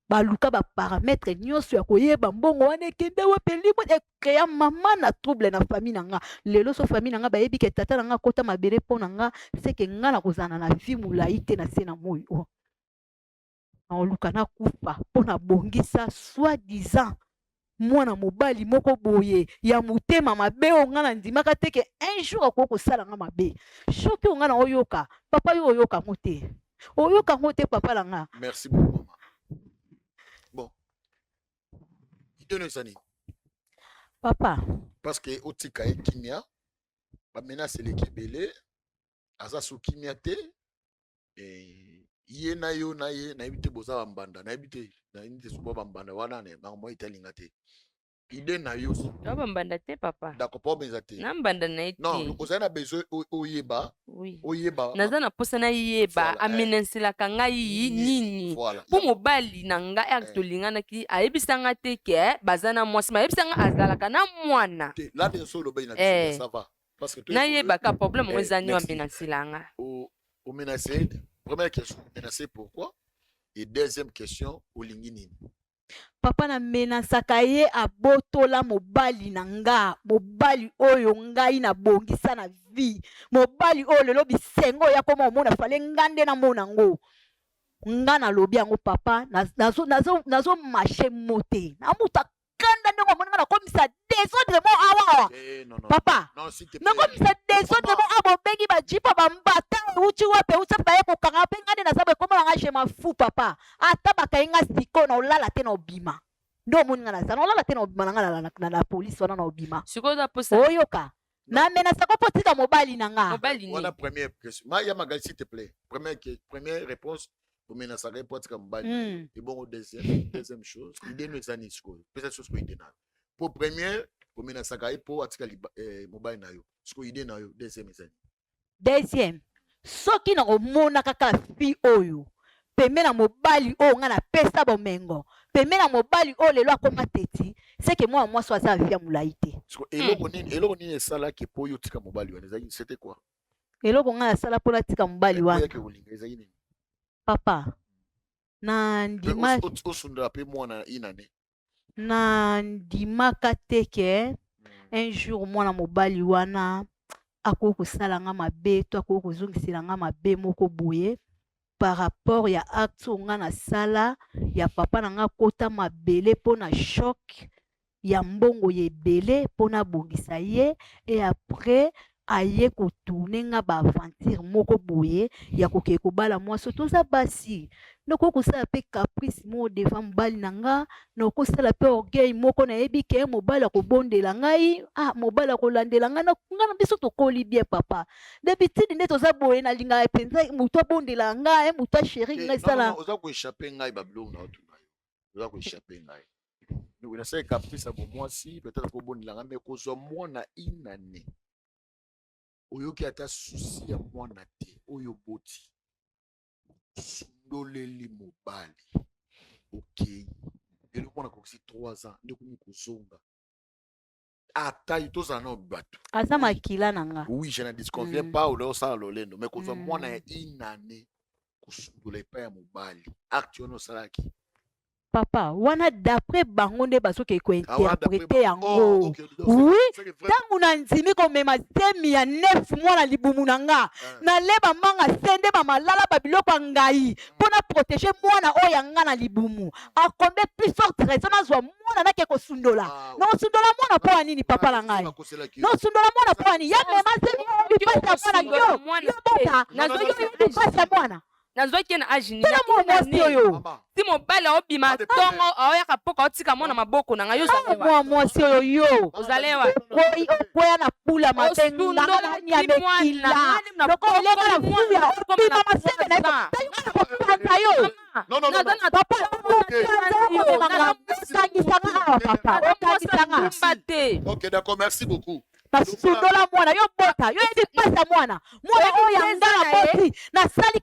Baluka ba paramètre nyonso ya koyeba mbongo wana ekende wapi libo ekrea mama na trouble na famille nanga lelo so famille nanga bayebi ke tata nanga kota mabele po nanga seke nga na kozana na vie mulai te na se na moyo na oluka na kufa po na bongisa soi-disant mwana mobali moko boye ya mutema mabe o nga na ndimaka te ke un jour akoko sala nga mabe shoki o nga na oyoka papa yo oyoka ngote papa nanga. Merci beaucoup maman. Bon. Papa. Parce que otika e kimia, ba menace le kebele, aza sou kimia te, ye na yo na ye na ibite boza bambanda, na ibite subo bambanda wana ne ba mo italinga te. Ide na yo si. Bambanda te papa. D'accord, pas besoin te. Na mbanda na ite. Non, nous avons besoin oyeba. Oui. Oyeba. Naza na posa na yeba aminensila kanga yi nini. Po mobali na nga aktolinga ki ayebisanga te ke bazana mwasi ma ayebisanga azalaka na mwana. Là de solo be na ça va. Parce que na yeba ka problème mwezanyo aminensila nga. Au menacé, première question, menacé pourquoi? Et deuxième question, olingi nini? Papa na menasaka ye abotola mobali na nga, mobali oyo ngai na bongisa na vie, mobali oyo lelo bisengo ya koma omona fale ngande na mona ngo. Nga na lobi yango papa, nazo marché moté. Na muta kanda ndeko mona na komisa désordrement awa. Papa, na komisa désordrement abo bengi ba jipa ba mbata uchi wape ucha pa yeko kanga pe ngande na sabe koma nga je m'en papa. Ata bakainga siko na olala te na obima. Ndo moni nga na sana olala te na obima nga na police wana na obima. Siko za posa. Oyoka. Na mena sako potika mobali na nga. Mobali ni. Voilà première question. Ya magali s'il te plaît. Première réponse. Pour mener ça répondre comme balle. Et bon, deuxième chose, il nous a dit peut-être chose que il pour première, pour mener ça pour attirer mobile na yo. Ce que idée na yo deuxième. Soki na omona kaka fi oyo. Peme na mobali o nga na pesa bomengo. Peme na mobali o lelo akoma teti. C'est que moi so za via mulaite. Eloko nini sala ke po yo tika mobali wana c'était quoi? Eloko nga na sala pola tika mobali wana. Papa, na ndima na ndimaka teke un jour mwana mobali wana akoko kusala nga mabe to akoko kuzungisila nga mabe moko boye par rapport ya acte nga na sala ya papa na nga kota mabele pona choc ya mbongo yebele pona bongisa ye et après aye ko tourner nga ba aventure moko boye ya koke ko bala moi surtout ça basi noko ko sala pe caprice mo devant mbali nanga noko sala pe orgueil moko na yebi ke mobala ko bondela ngai mobala ko landela nga na biso to koli bien papa d'habitude nde to za boye na linga penza muto bondela nga muto chéri ngai sala oza ko échapper ngai bablo na otuna oza ko échapper ngai nous na sala caprice bo moi si peut-être ko bondela nga mais ko zo mona inane oyoki ata susi ya mwana te oyo boti sundoleli mobali okei elo mwana kokosi 3 ans nde komi kozonga ata itozala na bato aza makila na nga oui je ne disconviens pas olosala lolendo mais kozwa mwana ya inane kosundola epai ya mobali acte wana osalaki papa wana d'après bango nde basoki ko interpréter yango oui tangu na ndimi ko mema temi ya 9 mois na libumu na nga na leba manga sende ba malala ba biloko ngai pona protéger mwana oya nga na libumu a combien plus forte raison na zwa mwana na ke ko sundola no sundola mwana po nini papa na ngai no sundola mwana po nini ya mema temi pasa mwana yo bota yo pasa mwana nazwaki na age nini tala mwasi oyo ti mobali aobima ntongo aoyaka mpoka aotika mwana maboko na ngai yo mwa mwasi oyo yo ozalewa okwea na pula matenganga nyamekila lokoleka na vuya obima masebe na yokopanza yo okangisanga awa papa okangisanga te. Ok, d'accord, merci beaucoup. basundola mwana yo bota yo yebi pasa mwana oyo yangala boti nasali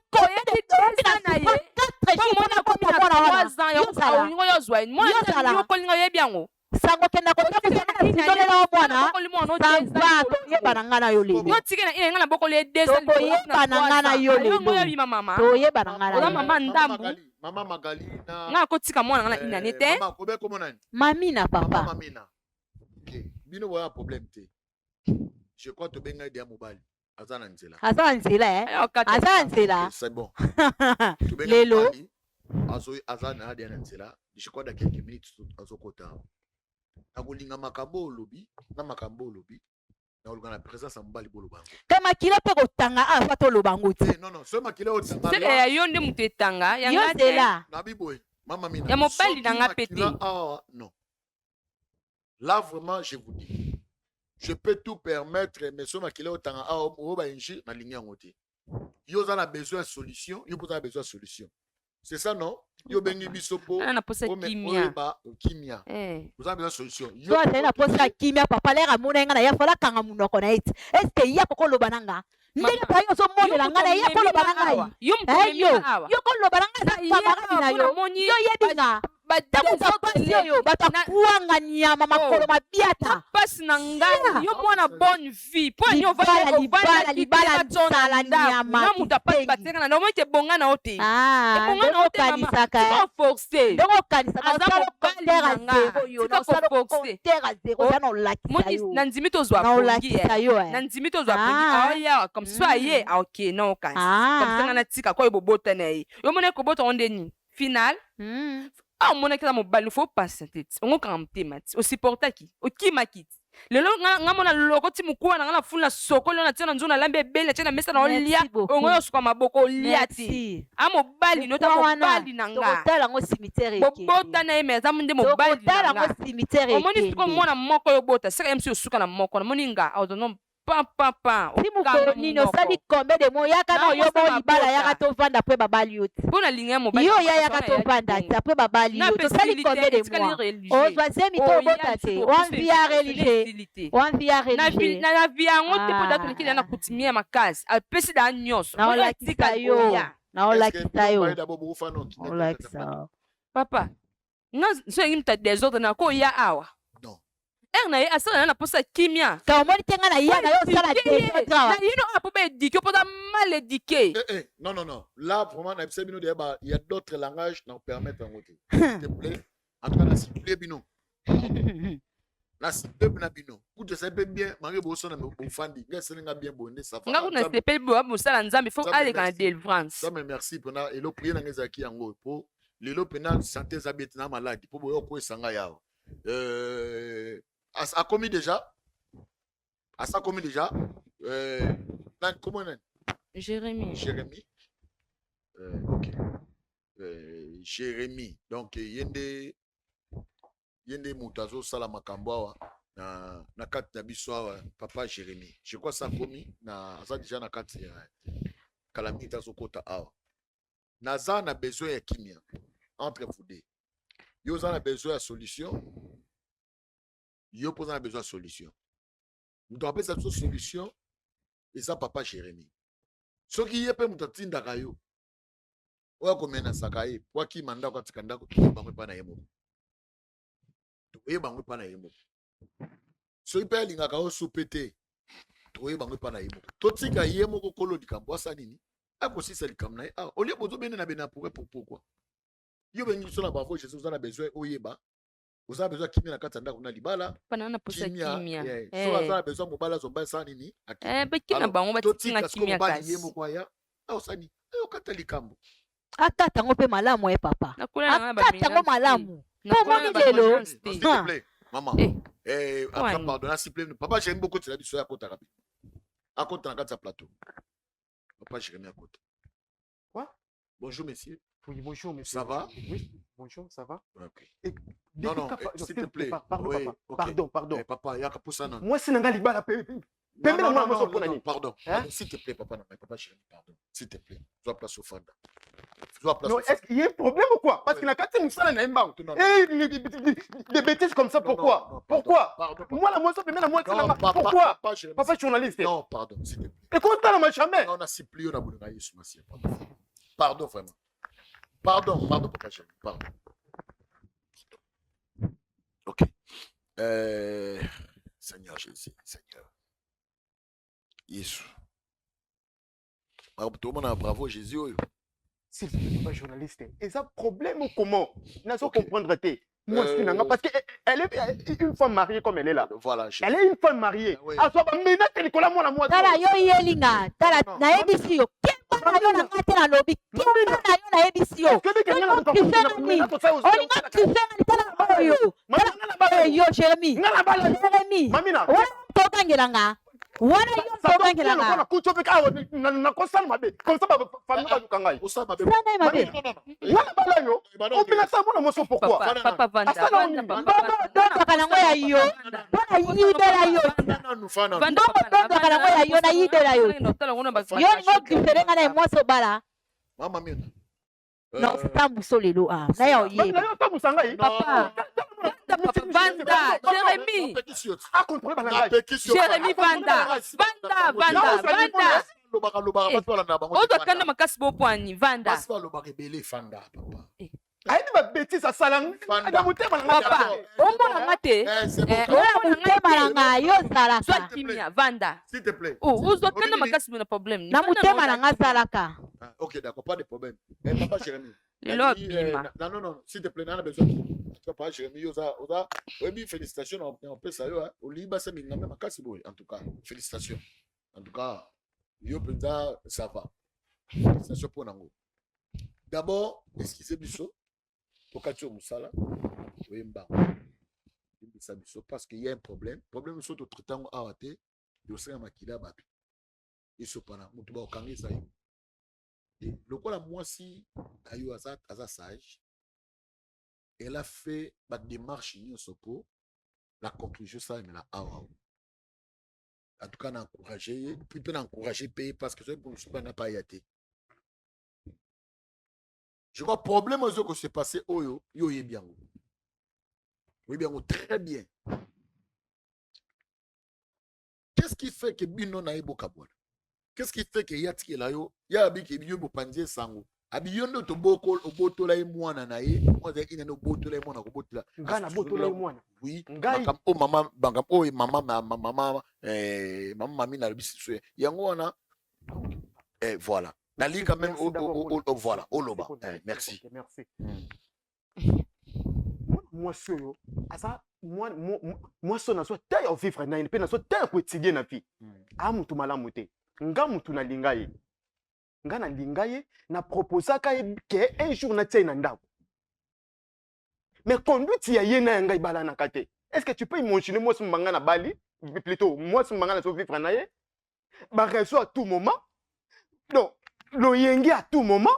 okolinga oyebi yango sango kenda kotokesandolela mwana samba toyeba na nga na yo lelo yo tike na ina nga na bokolo ye toyeba na nga na yo lelo toyeba na nga na yo mama ndambu Mama Magali na nga kotika mwana nga na ina ne te Mama kobe komo nani? mamina papa Mamina. Ok, bino boya problème te. Je crois que benga dia mobali. Azana nzela. aza nzela aza nzela C'est bon. lelo Azana dia nzela. Je crois dans quelques minutes azokota. Akolinga makambo lobi, na makambo lobi. Na olga na présence ya mobali bolo bango. kama kila pe kotanga afa toloba ngo te Non non, sema kile otanga. sele ya yo nde moto etanga yo yanga te nzela Na biboy. Mama mina. ya mobali na nga pete Non. Là vraiment je vous dis. Je peux tout permettre mais sema kile otanga o ba inji na ligne yango te. Yo za na besoin de solution, yo peut besoin de solution. C'est ça non? Yo bengi bisopo. ana naposa kimia Kimia. Vous avez besoin de solution. so azali na posa kimia papa lera mona nga na ya fola kanga munoko na eti eske ya kokoloba nanga ndenge pa yo zomonela nga na ya koloba na ngai yo yo koloba na ngai za papa na yo yo yebi nga takuza pasi oyo bato akuanga nyama makolo mabiata pasi na ngai yo mwana bonne vie po ani libala nsala nyama na muta pasi batenga na omete bonga na ote bonga na ote kanisaka forcer ndenge okanisaka osala kontera zero yo osala kontera zero za na olakisa yo na ndimi tozwa na olakisa yo na ndimi tozwa pongi aoya comme so aye aoke na okanisa comme ça na tika ko ebobota na ye yo mona ekobota onde nini final omonakela mobali fo pasa te ti ongokanga motema ti osupportaki okimaki ti lelo nga mona loko ti mokuwa na nga na fulu na soko lelo na tia na nzungu na lambi ebele na tia na mesa na olia ongo yo osuka maboko olia ti amobali nota mobali na nga tokotala ngo cimetière eke bobota na ye me aza nde mobali na nga ngo cimetière eke omoni siko mwana moko yo bota seka ye msi osuka na moko namoni nga aotono pa si mokolo nini osali kombe de mo yaka na oyo bo libala yaka tovanda apres babali yo ti mpo na linga ya mobali yo ya yaka tovanda ti apres babali yo tosali kombe de moi ozwa zemi to obota te wanvi ya religie wanvi ya religie na vi yango te mpo dato likili na kutimia ya makasi apesi da nyonso naolakisa yo naolakisa yo naolakisa papa so yengi muta desordre na ko ya awa na ye asala na posa kimia ka omoni te nga na ya na yo osala desordre awa yino apo ba éduqué poza mal éduqué non là vraiment na bise bino de ba il y a d'autres langages na permettre en côté s'il te plaît en tout cas na s'il plaît bino na s'il plaît na bino ku te sape bien mari bo so na bo fandi nga selinga bien bonde ça nga kuna sepeli bo musala nzambe faut aller kana délivrance ça me merci pena elo prier na ngeza ki yango po lelo pena santé zabet na malade po boyo ko esanga yawo a commis déjà comment on Jérémie ok Jérémie donc yende mutazo sala makambo awa na kati na biso awa papa Jérémie je crois ça commis na ça déjà na kati calamité azokota awa naza na besoin ya kimia entre vous deux yo za na besoin ya solution yo posant besoin de solution. Nous devons appeler cette solution et ça papa Jérémie. Ce qui est peu mutati ndakayo. Oya komena sakaye, kwa ki manda kwa tikanda ko bangwe pa na yemo. Toye bangwe pa na yemo. So ipe linga ka osupete. Toye bangwe pa na yemo. Totika yemo ko kolo dikambo asa nini? Ako sisa likamna. Olie bozo bene na bena pourquoi? Yo bengi so na bafo Jésus vous en a besoin oyeba. Vous avez besoin de kimia na kati ndako na libala pana posa kimia so azala besoin mobala zomba sa nini bekina bango batinga kimia kasi yemo kwa ya osani okata likambo akata ngo pe malamu papa akata ngo malamu po moni lelo s'il te plaît maman pardon s'il te plaît papa j'aime beaucoup la biso ya kota rapide À côté, dans le plateau. Papa Jérémy à côté. Quoi? Bonjour, messieurs. Oui, bonjour, monsieur. Ça va? Oui, bonjour, ça va? Ok. Et, Non, non, s'il te plaît. Pardon, Oui, papa. ok. Pardon. Eh, papa, il y a pour ça, non. Moi, c'est Nanga Libala. Non, pardon. Hein? S'il te plaît, papa, non, mais papa Jérémy, pardon. S'il te plaît. Sois place au Fanda. Sois place Non, au Fanda. est-ce qu'il y a un problème ou quoi? Parce qu'il n'a qu'à te mousser la naïmba. Des bêtises comme ça, pourquoi? Non, pourquoi? pardon, Moi, la moitié, mais la moitié, non, pourquoi? Papa, Jérémy, Papa journaliste. non, pardon, s'il te plaît. Et comment t'as la ma jamais? Non, on a si plié, on a voulu naïr sur ma sienne. Pardon, vraiment. Pardon, papa Jérémy, pardon. Ok. Seigneur Jésus, Seigneur. Jésus. Tout le monde a bravo Jésus. S'il vous plaît, papa journaliste. Et ça, problème ou comment? N'a pas Ok. comprendre. Moi, c'est Nanga. Parce qu'elle est une femme mariée comme elle est là. Voilà, Elle est une femme mariée. Oui. Ah, soit Ménat, Nicolas, moi. Tala yo yelinga. Tala Non. na ebisi yo. Kemba na yo na ngate na lobi. Kemba na yo na ebisi yo. Olinga kifenga ni tala oyo. Tala yo Jérémy. Jérémy. Mamina. Wana tokangelanga. Wana yo tokangelanga. Comme ça, famille va nous kangai. Osama Sana mabe. Wana bala yo. On peut la savoir moi so pourquoi? Papa Vanda. Asa na onini. Bongo dondo kanango ya yo. Bona yibela yo. Bongo dondo kanango ya yo na yibela yo. Yo ngo kiferenga na emoso bala. Mama mina. Non, c'est pas muso lelo ah. Na yo ye. Papa. Vanda. Jérémy. Ah, contrôle bala. Jérémy Vanda. Vanda. Ozokanda makasi bopwani Vanda. Aïe, ma bêtise à salang. Papa. Omona ngate. Oya mutema nga yo salaka. Soit kimia Vanda. S'il te plaît. Ozokanda makasi na problème. Na mutema na nga salaka. Ok, d'accord, pas de problème. Papa Jérémy. Non, s'il te plaît, on a besoin. Papa Jérémy, oui, félicitations, on peut ça. Au Liban, c'est même en tout cas, félicitations. En tout cas, yo penza ça va. Félicitations pour Nango. D'abord, excusez biso. Pokacho Moussala. Oui, mba. Parce qu'il y a un problème. Problème sur tout traitant à Wate. Il y a un makila batu. Il se passe. Moutuba au Kangé ça. Et le quoi la moi si ayo asa sage. Elle a fait la démarche ni sopo. La conclusion ça mais la awa. En tout cas, on a encouragé, puis on a encouragé payer parce que ce pour nous n'a pas été. Je crois que le problème que c'est passé, yo est bien. Oui, bien, très bien. Qu'est-ce qui fait que Bino n'a pas Kabouala? Qu'est-ce qui fait que Yatki là, Yabi qui est Pandier Sango? Abiyondo to boko obotola e mwana na ye moi za ina no botola e mwana obotola ngana botola e mwana oui ngai o mama bangam o mama mami na bisu yango wana voilà na li quand même voilà oloba merci moi solo asa moi so na so taille au vivre na pe na so taille quotidien na vie a mutu malamu te nga mutu na lingaye nga na lingaye na proposaka ke un jour na tia na ndako mais conduite ya ye na ngai bala na kate est-ce que tu peux imaginer moi ce manga na bali plutôt moi ce manga na so vivre na ye ba réseau à tout moment donc lo yengi à tout moment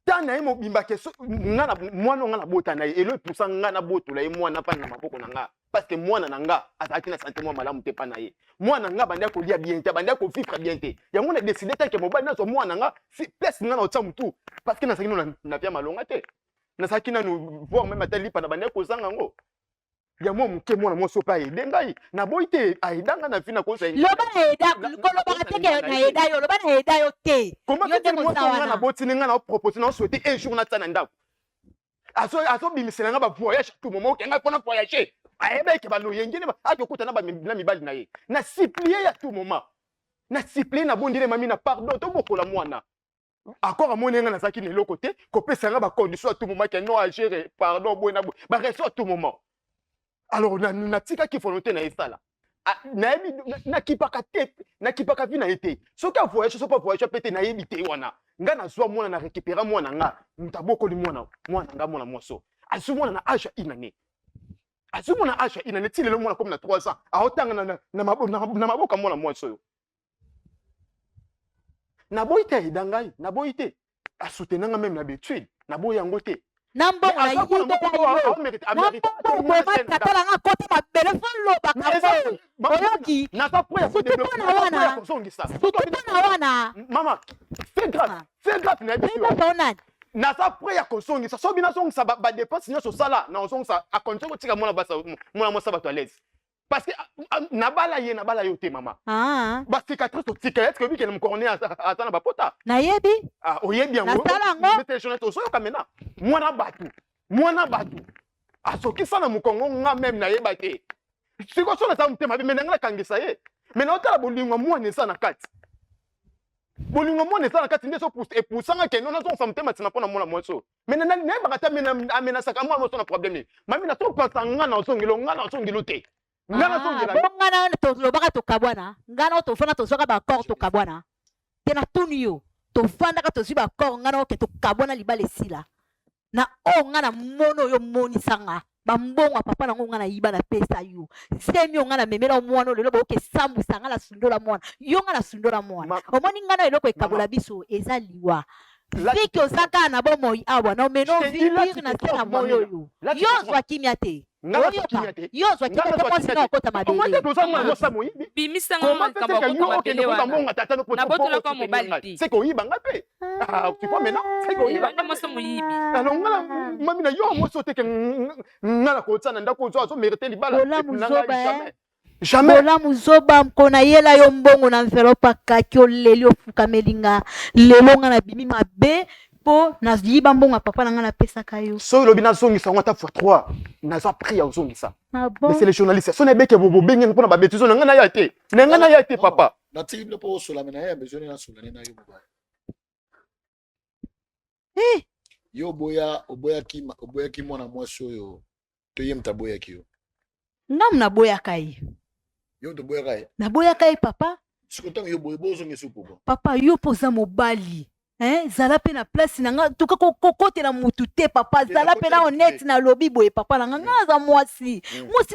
tana mo bimba ke ngana mwana ngana bota na ye elo pusa ngana boto la ye mwana pa na maboko na nga parce que mwana na nga ataki na santé moi malamu te pa na ye mwana nga banda ko lia bien te banda ko vivre bien te yango na décider tant que mobali na so mwana nga si place ngana otsa mutu parce que na sakino na pia malonga te na sakina no voir même atali pa na banda ko zanga ngo ya mo mke mwana mo so pa ye dengai na boite aidanga na fina ko sa loba na eda ko loba ka teke na eda yo loba na eda yo te comment que moi ngana botini ngana proposer na souhaiter un jour na tsana ndako aso bimisela nga ba voyage tout moment ke nga pona voyager ayebe ke ba no yengene ba akokuta na mibali na ye na supplier ya tout moment na supplier na bondile mami na pardon to bokola mwana encore à mon na saki ne lo côté ko pesa nga ba condition à tout moment ke no agir pardon bona ba reso à tout moment alors na tika ki volonté na esala na kipaka vi na été soki a voyage so pas voyage pété na yebi te wana nga na zwa mwana na récupérer mwana nga mutaboko li mwana nga mwana moso asu mwana na âge inane azumona asha ina netile le mwana comme na 300 aotanga na maboka mwana mwasi oyo na boite idangai na boite asoutenanga même na betude na boye yango te nambo na yibi katala nga kota mabele folo bakafo oyoki na sa pour sutu na wana mama fais grâce na biso na sa pour ya kosongisa so bina songisa ba dépense nyonso sala na songisa a continuer kotika mwana basa mwana mwasa bato à l'aise parce que na bala yo te mama ba cicatrice to tika est-ce que bi ke na mkorone atana ba pota na yebi oyebi yango mete journée to so yo kamena mwana batu asoki sana mukongo nga même na yeba te siko so na sa mutema bi menanga kangisa ye mena otala bolingo mwana sana kati bolingo mwana sana kati ndeso epusanga ke nona so mutema tina pona mwana mwaso mena na ba kata mena saka mwana so na problème mami na to pasa nga na osongilo te ngana tolobaka tokabwana ngana tofanda tozwaka bakor tokabwana te na tuni yo tofandaka tozwi bakor ngana oke tokabwana libala esila na o ngana mono oyo monisanga bambongo papa nango ngana yiba na pesa yo semi yo ngana memela mwana lelo boke sambusa ngana sundola mwana yo ngana sundola mwana omoni ngana eloko ekabola biso eza liwa fiki osaka na bomoi awa na omeno vivir na se na moyo yo yo zwa kimia te yo zwa kimia te mwasi na okota mabele bimisanga makambo akota mabele wana nabotolaka mobali te c'est koyiba nga pe tu vois maintenant c'est koyiba wana mwasi moyibi alors ngala mami na yo mwasi te ke ngala kotsana ndako zo azo mériter libala jamais bola muzoba mkona yela yo mbongo na enveloppe akaki oleli ofukamelinga lelo nga na bimi mabe po na yiba mbongo papa na nga na pesa kayo so lobi na zongisa ngata x3 na za prix ya zongisa bon mais c'est les journalistes so na beke bobo bengen mpona ba betizo na nga na ya te papa na tible po sola mena ya besoin na sola na yo baba yo oboya ki mwana mwasi oyo to ye mtaboya ki yo ngam na boya kai yo to boya kai na boya kai papa sikotango yo boye bozo ngeso popo papa yo poza mobali zala pe na place na nga tuka kokotela mutu te papa zala pe na honnête na lobi boye papa na nga za mwasi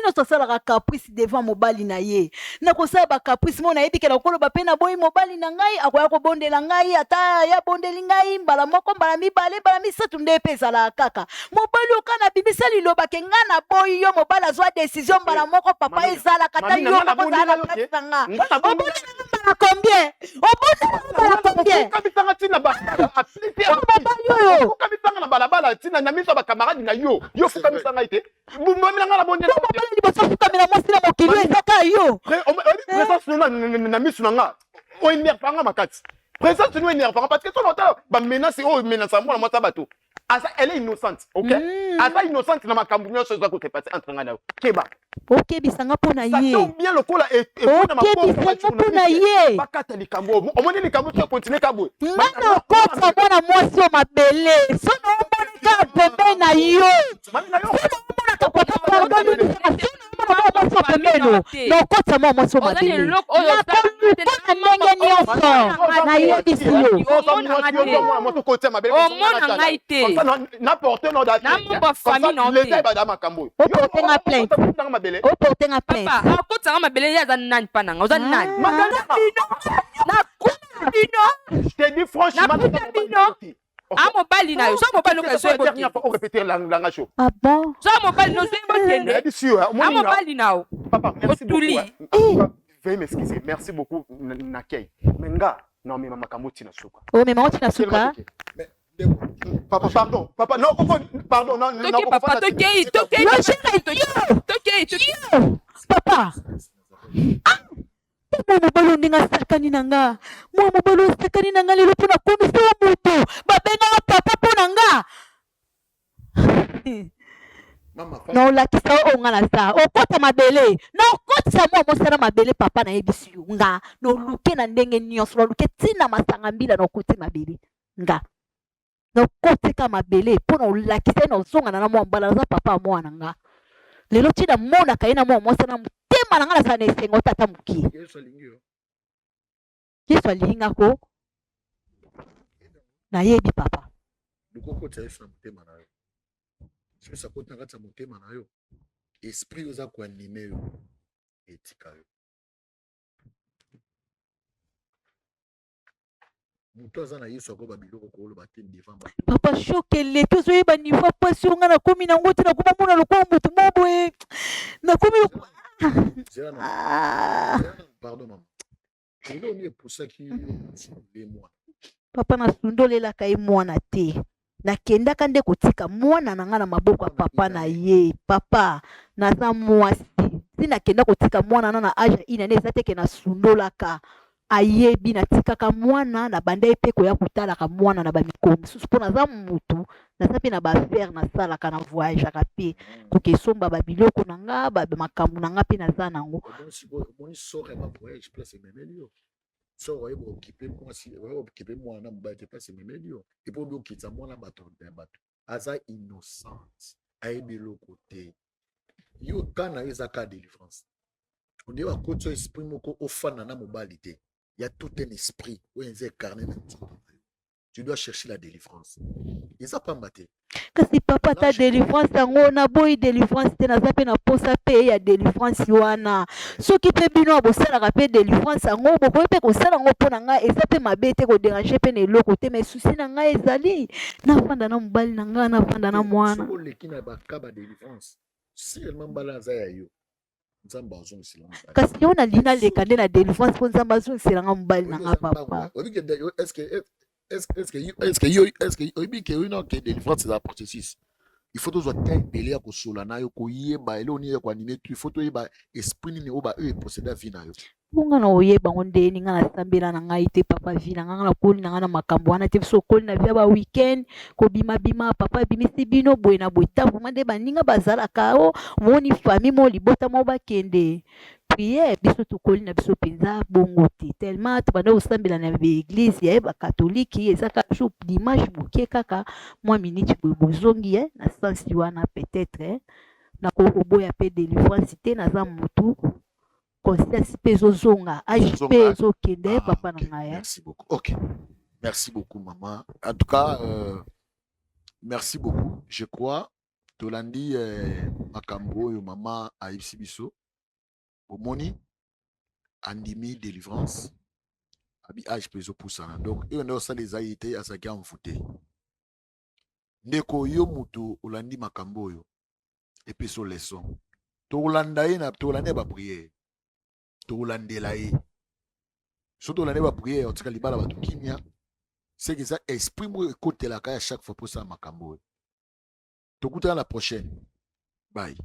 no tosalaka caprice devant mobali na ye na kosala ba caprice mo na yebi ke na koloba pe na boyi mobali na ngai akoya kobondela ngai ata ya bondeli ngai mbala moko mbala mibale mbala misatu nde pe ezala kaka mobali okana bimisa liloba ke nga na boyi yo mobali azwa décision mbala moko papa ezala kata yo kozala na place na nga obondela mbala combien okamisanga na balabala ntina na miso ya bakamaradi na yo fukamisanga ite bomilanga na bonelibosofukamela mwasi na mokili ezaka yo présence na miso na nga oénervanga makati présence no énervanga parce que so naotala bamenace oyo menasa mwana mwasi ya bato asa elle est innocente ok asa innocente na makambo nyonso eza kotrepase entre nga na yo keba okebisanga mpo na ye bien lokola okebisanga mpo na ye bakata likambo omoni likambo so continue kabwe ngana okota mwana mwasi o mabele so na omonika pembe na yo omonaka pemeno na okota mwana mwasi o mabele nakoluka na ndenge nyonso nayebisi yo omona ngai te namoba famille na te oportenga plainte oportenga plainte papa akotanga mabele ye aza nani mpa nanga oza nani je te dis franchement mobali na yo so mobali répéter langa show ah bon so mobali no so bokende mobali na yo papa merci beaucoup veuillez m'excuser merci beaucoup Nakei menga non mais makambo tina suka mama tina suka papa papa non pardon non papa tokei papa mwa mobali ondinga sakani na nga mwa mobali osakani na nga lelo mpo na komisa wa moto babengaka papa mpo na nga na olakisa oyo nga na sa okota mabele na okotisa mwa mosala mabele papa nayebisi yo nga na oluke na ndenge nyonso na oluke ntina masanga mbila na okoti mabele nga na okotika mabele mpo na olakisa ye na ozongana na mwa mbala aza papa ya mwana nga lelo ntina monaka ye na mwa mosala motema na nga nasala na esengo tata mokie yesu alingako nayebi papa lukokotisa yesu na motema na yo soki sakoti na kati ya motema na yo esprit oza koanime yo etika yo moto aza na yesu akoba biloko kooloba te devant bato papa shokele tozoyeba niveau pasi onga nakomi nango te nakoma mona lokola motu moboye nakomi pardon mama elo ni epusaki le mwana papa nasundolelaka ye mwana te nakendaka nde kotika mwana na nga na maboko ya papa na ye papa naza mwasi ti nakenda kotika mwana na age inane eza teke nasundolaka ayebi natikaka mwana na banda ye mpe koya kotalaka mwana na bamikomi mosusu mpo naza mutu naza mpe na baaffaire nasalaka na voyageaka mpe kokesomba babiloko na nga makambo na nga mpe naza nango omoni sore ya bavoyage place ememeli yo sore oyeba okipe mwana na mobali te place ememeli yo epo obi okitisa mwana bato ya bato aza innocente ayebi eloko te yo kana yo eza ka délivrance onde bakoti oyo esprit moko ofanda na mobali te il y a tout un esprit où il est incarné dans toi. Tu dois chercher la délivrance. Ils n'ont pas maté. Kasi papa ta délivrance yango na boyi délivrance te naza pe na posa pe ya délivrance wana soki pe bino bosalaka pe délivrance yango bokoki pe kosala yango mpo na ngai eza pe mabe te koderange pe na eloko te mais susi na ngai ezali nafanda na mobali na ngai nafanda na mwana oleki na bakaba délivrance seulement mbala aza ya yo nzambe azongisela kasi yo na lina leka nde na délivrance mpo nzambe azongisela nga mobali na nga papa est-ce que oyebi ke oyo ke délivrance eza processus il faut tozwa temps ebele ya kosola na yo koyeba ele oni ya koanime tu il faut toyeba esprit nini oyo oyo eprocéda vie na yo bonga na oyeba ngo ndeni nga nasambela na ngai te papa vi na nga nakoli na nga na makambo wana te biso okoli na via ba weekend kobimabima papa bimisi bino boye na boye tavuma nde baninga bazalaka o moni famille mo libota mo bakende priere biso tokoli na biso mpenza bongo te tellement tobanda kosambela na baeglise ya bakatoliki ezaka jour dimanche moke kaka mwa minute boye bozongi na sansi wana peut-être nakoboya mpe délivrance te naza motu conscience mpe ezozonga age mpe ezokende papa na ngai. Merci beaucoup. Ok. Merci beaucoup maman. En tout cas merci beaucoup. Je crois tolandi makambo oyo mama ayebisi biso omoni andimi délivrance abi age mpe ezopusana donc oyo nde osala ezali te azalaki amfute ndeko yo moto olandi makambo oyo epesa leson tolanda ye na tolanda bapriere tolandela ye so tolanda bapriere otika libala bato kimia seke eza esprit moko ekotelaka ya chaque fois mposala makambo oyo tokutana la prochaine bye.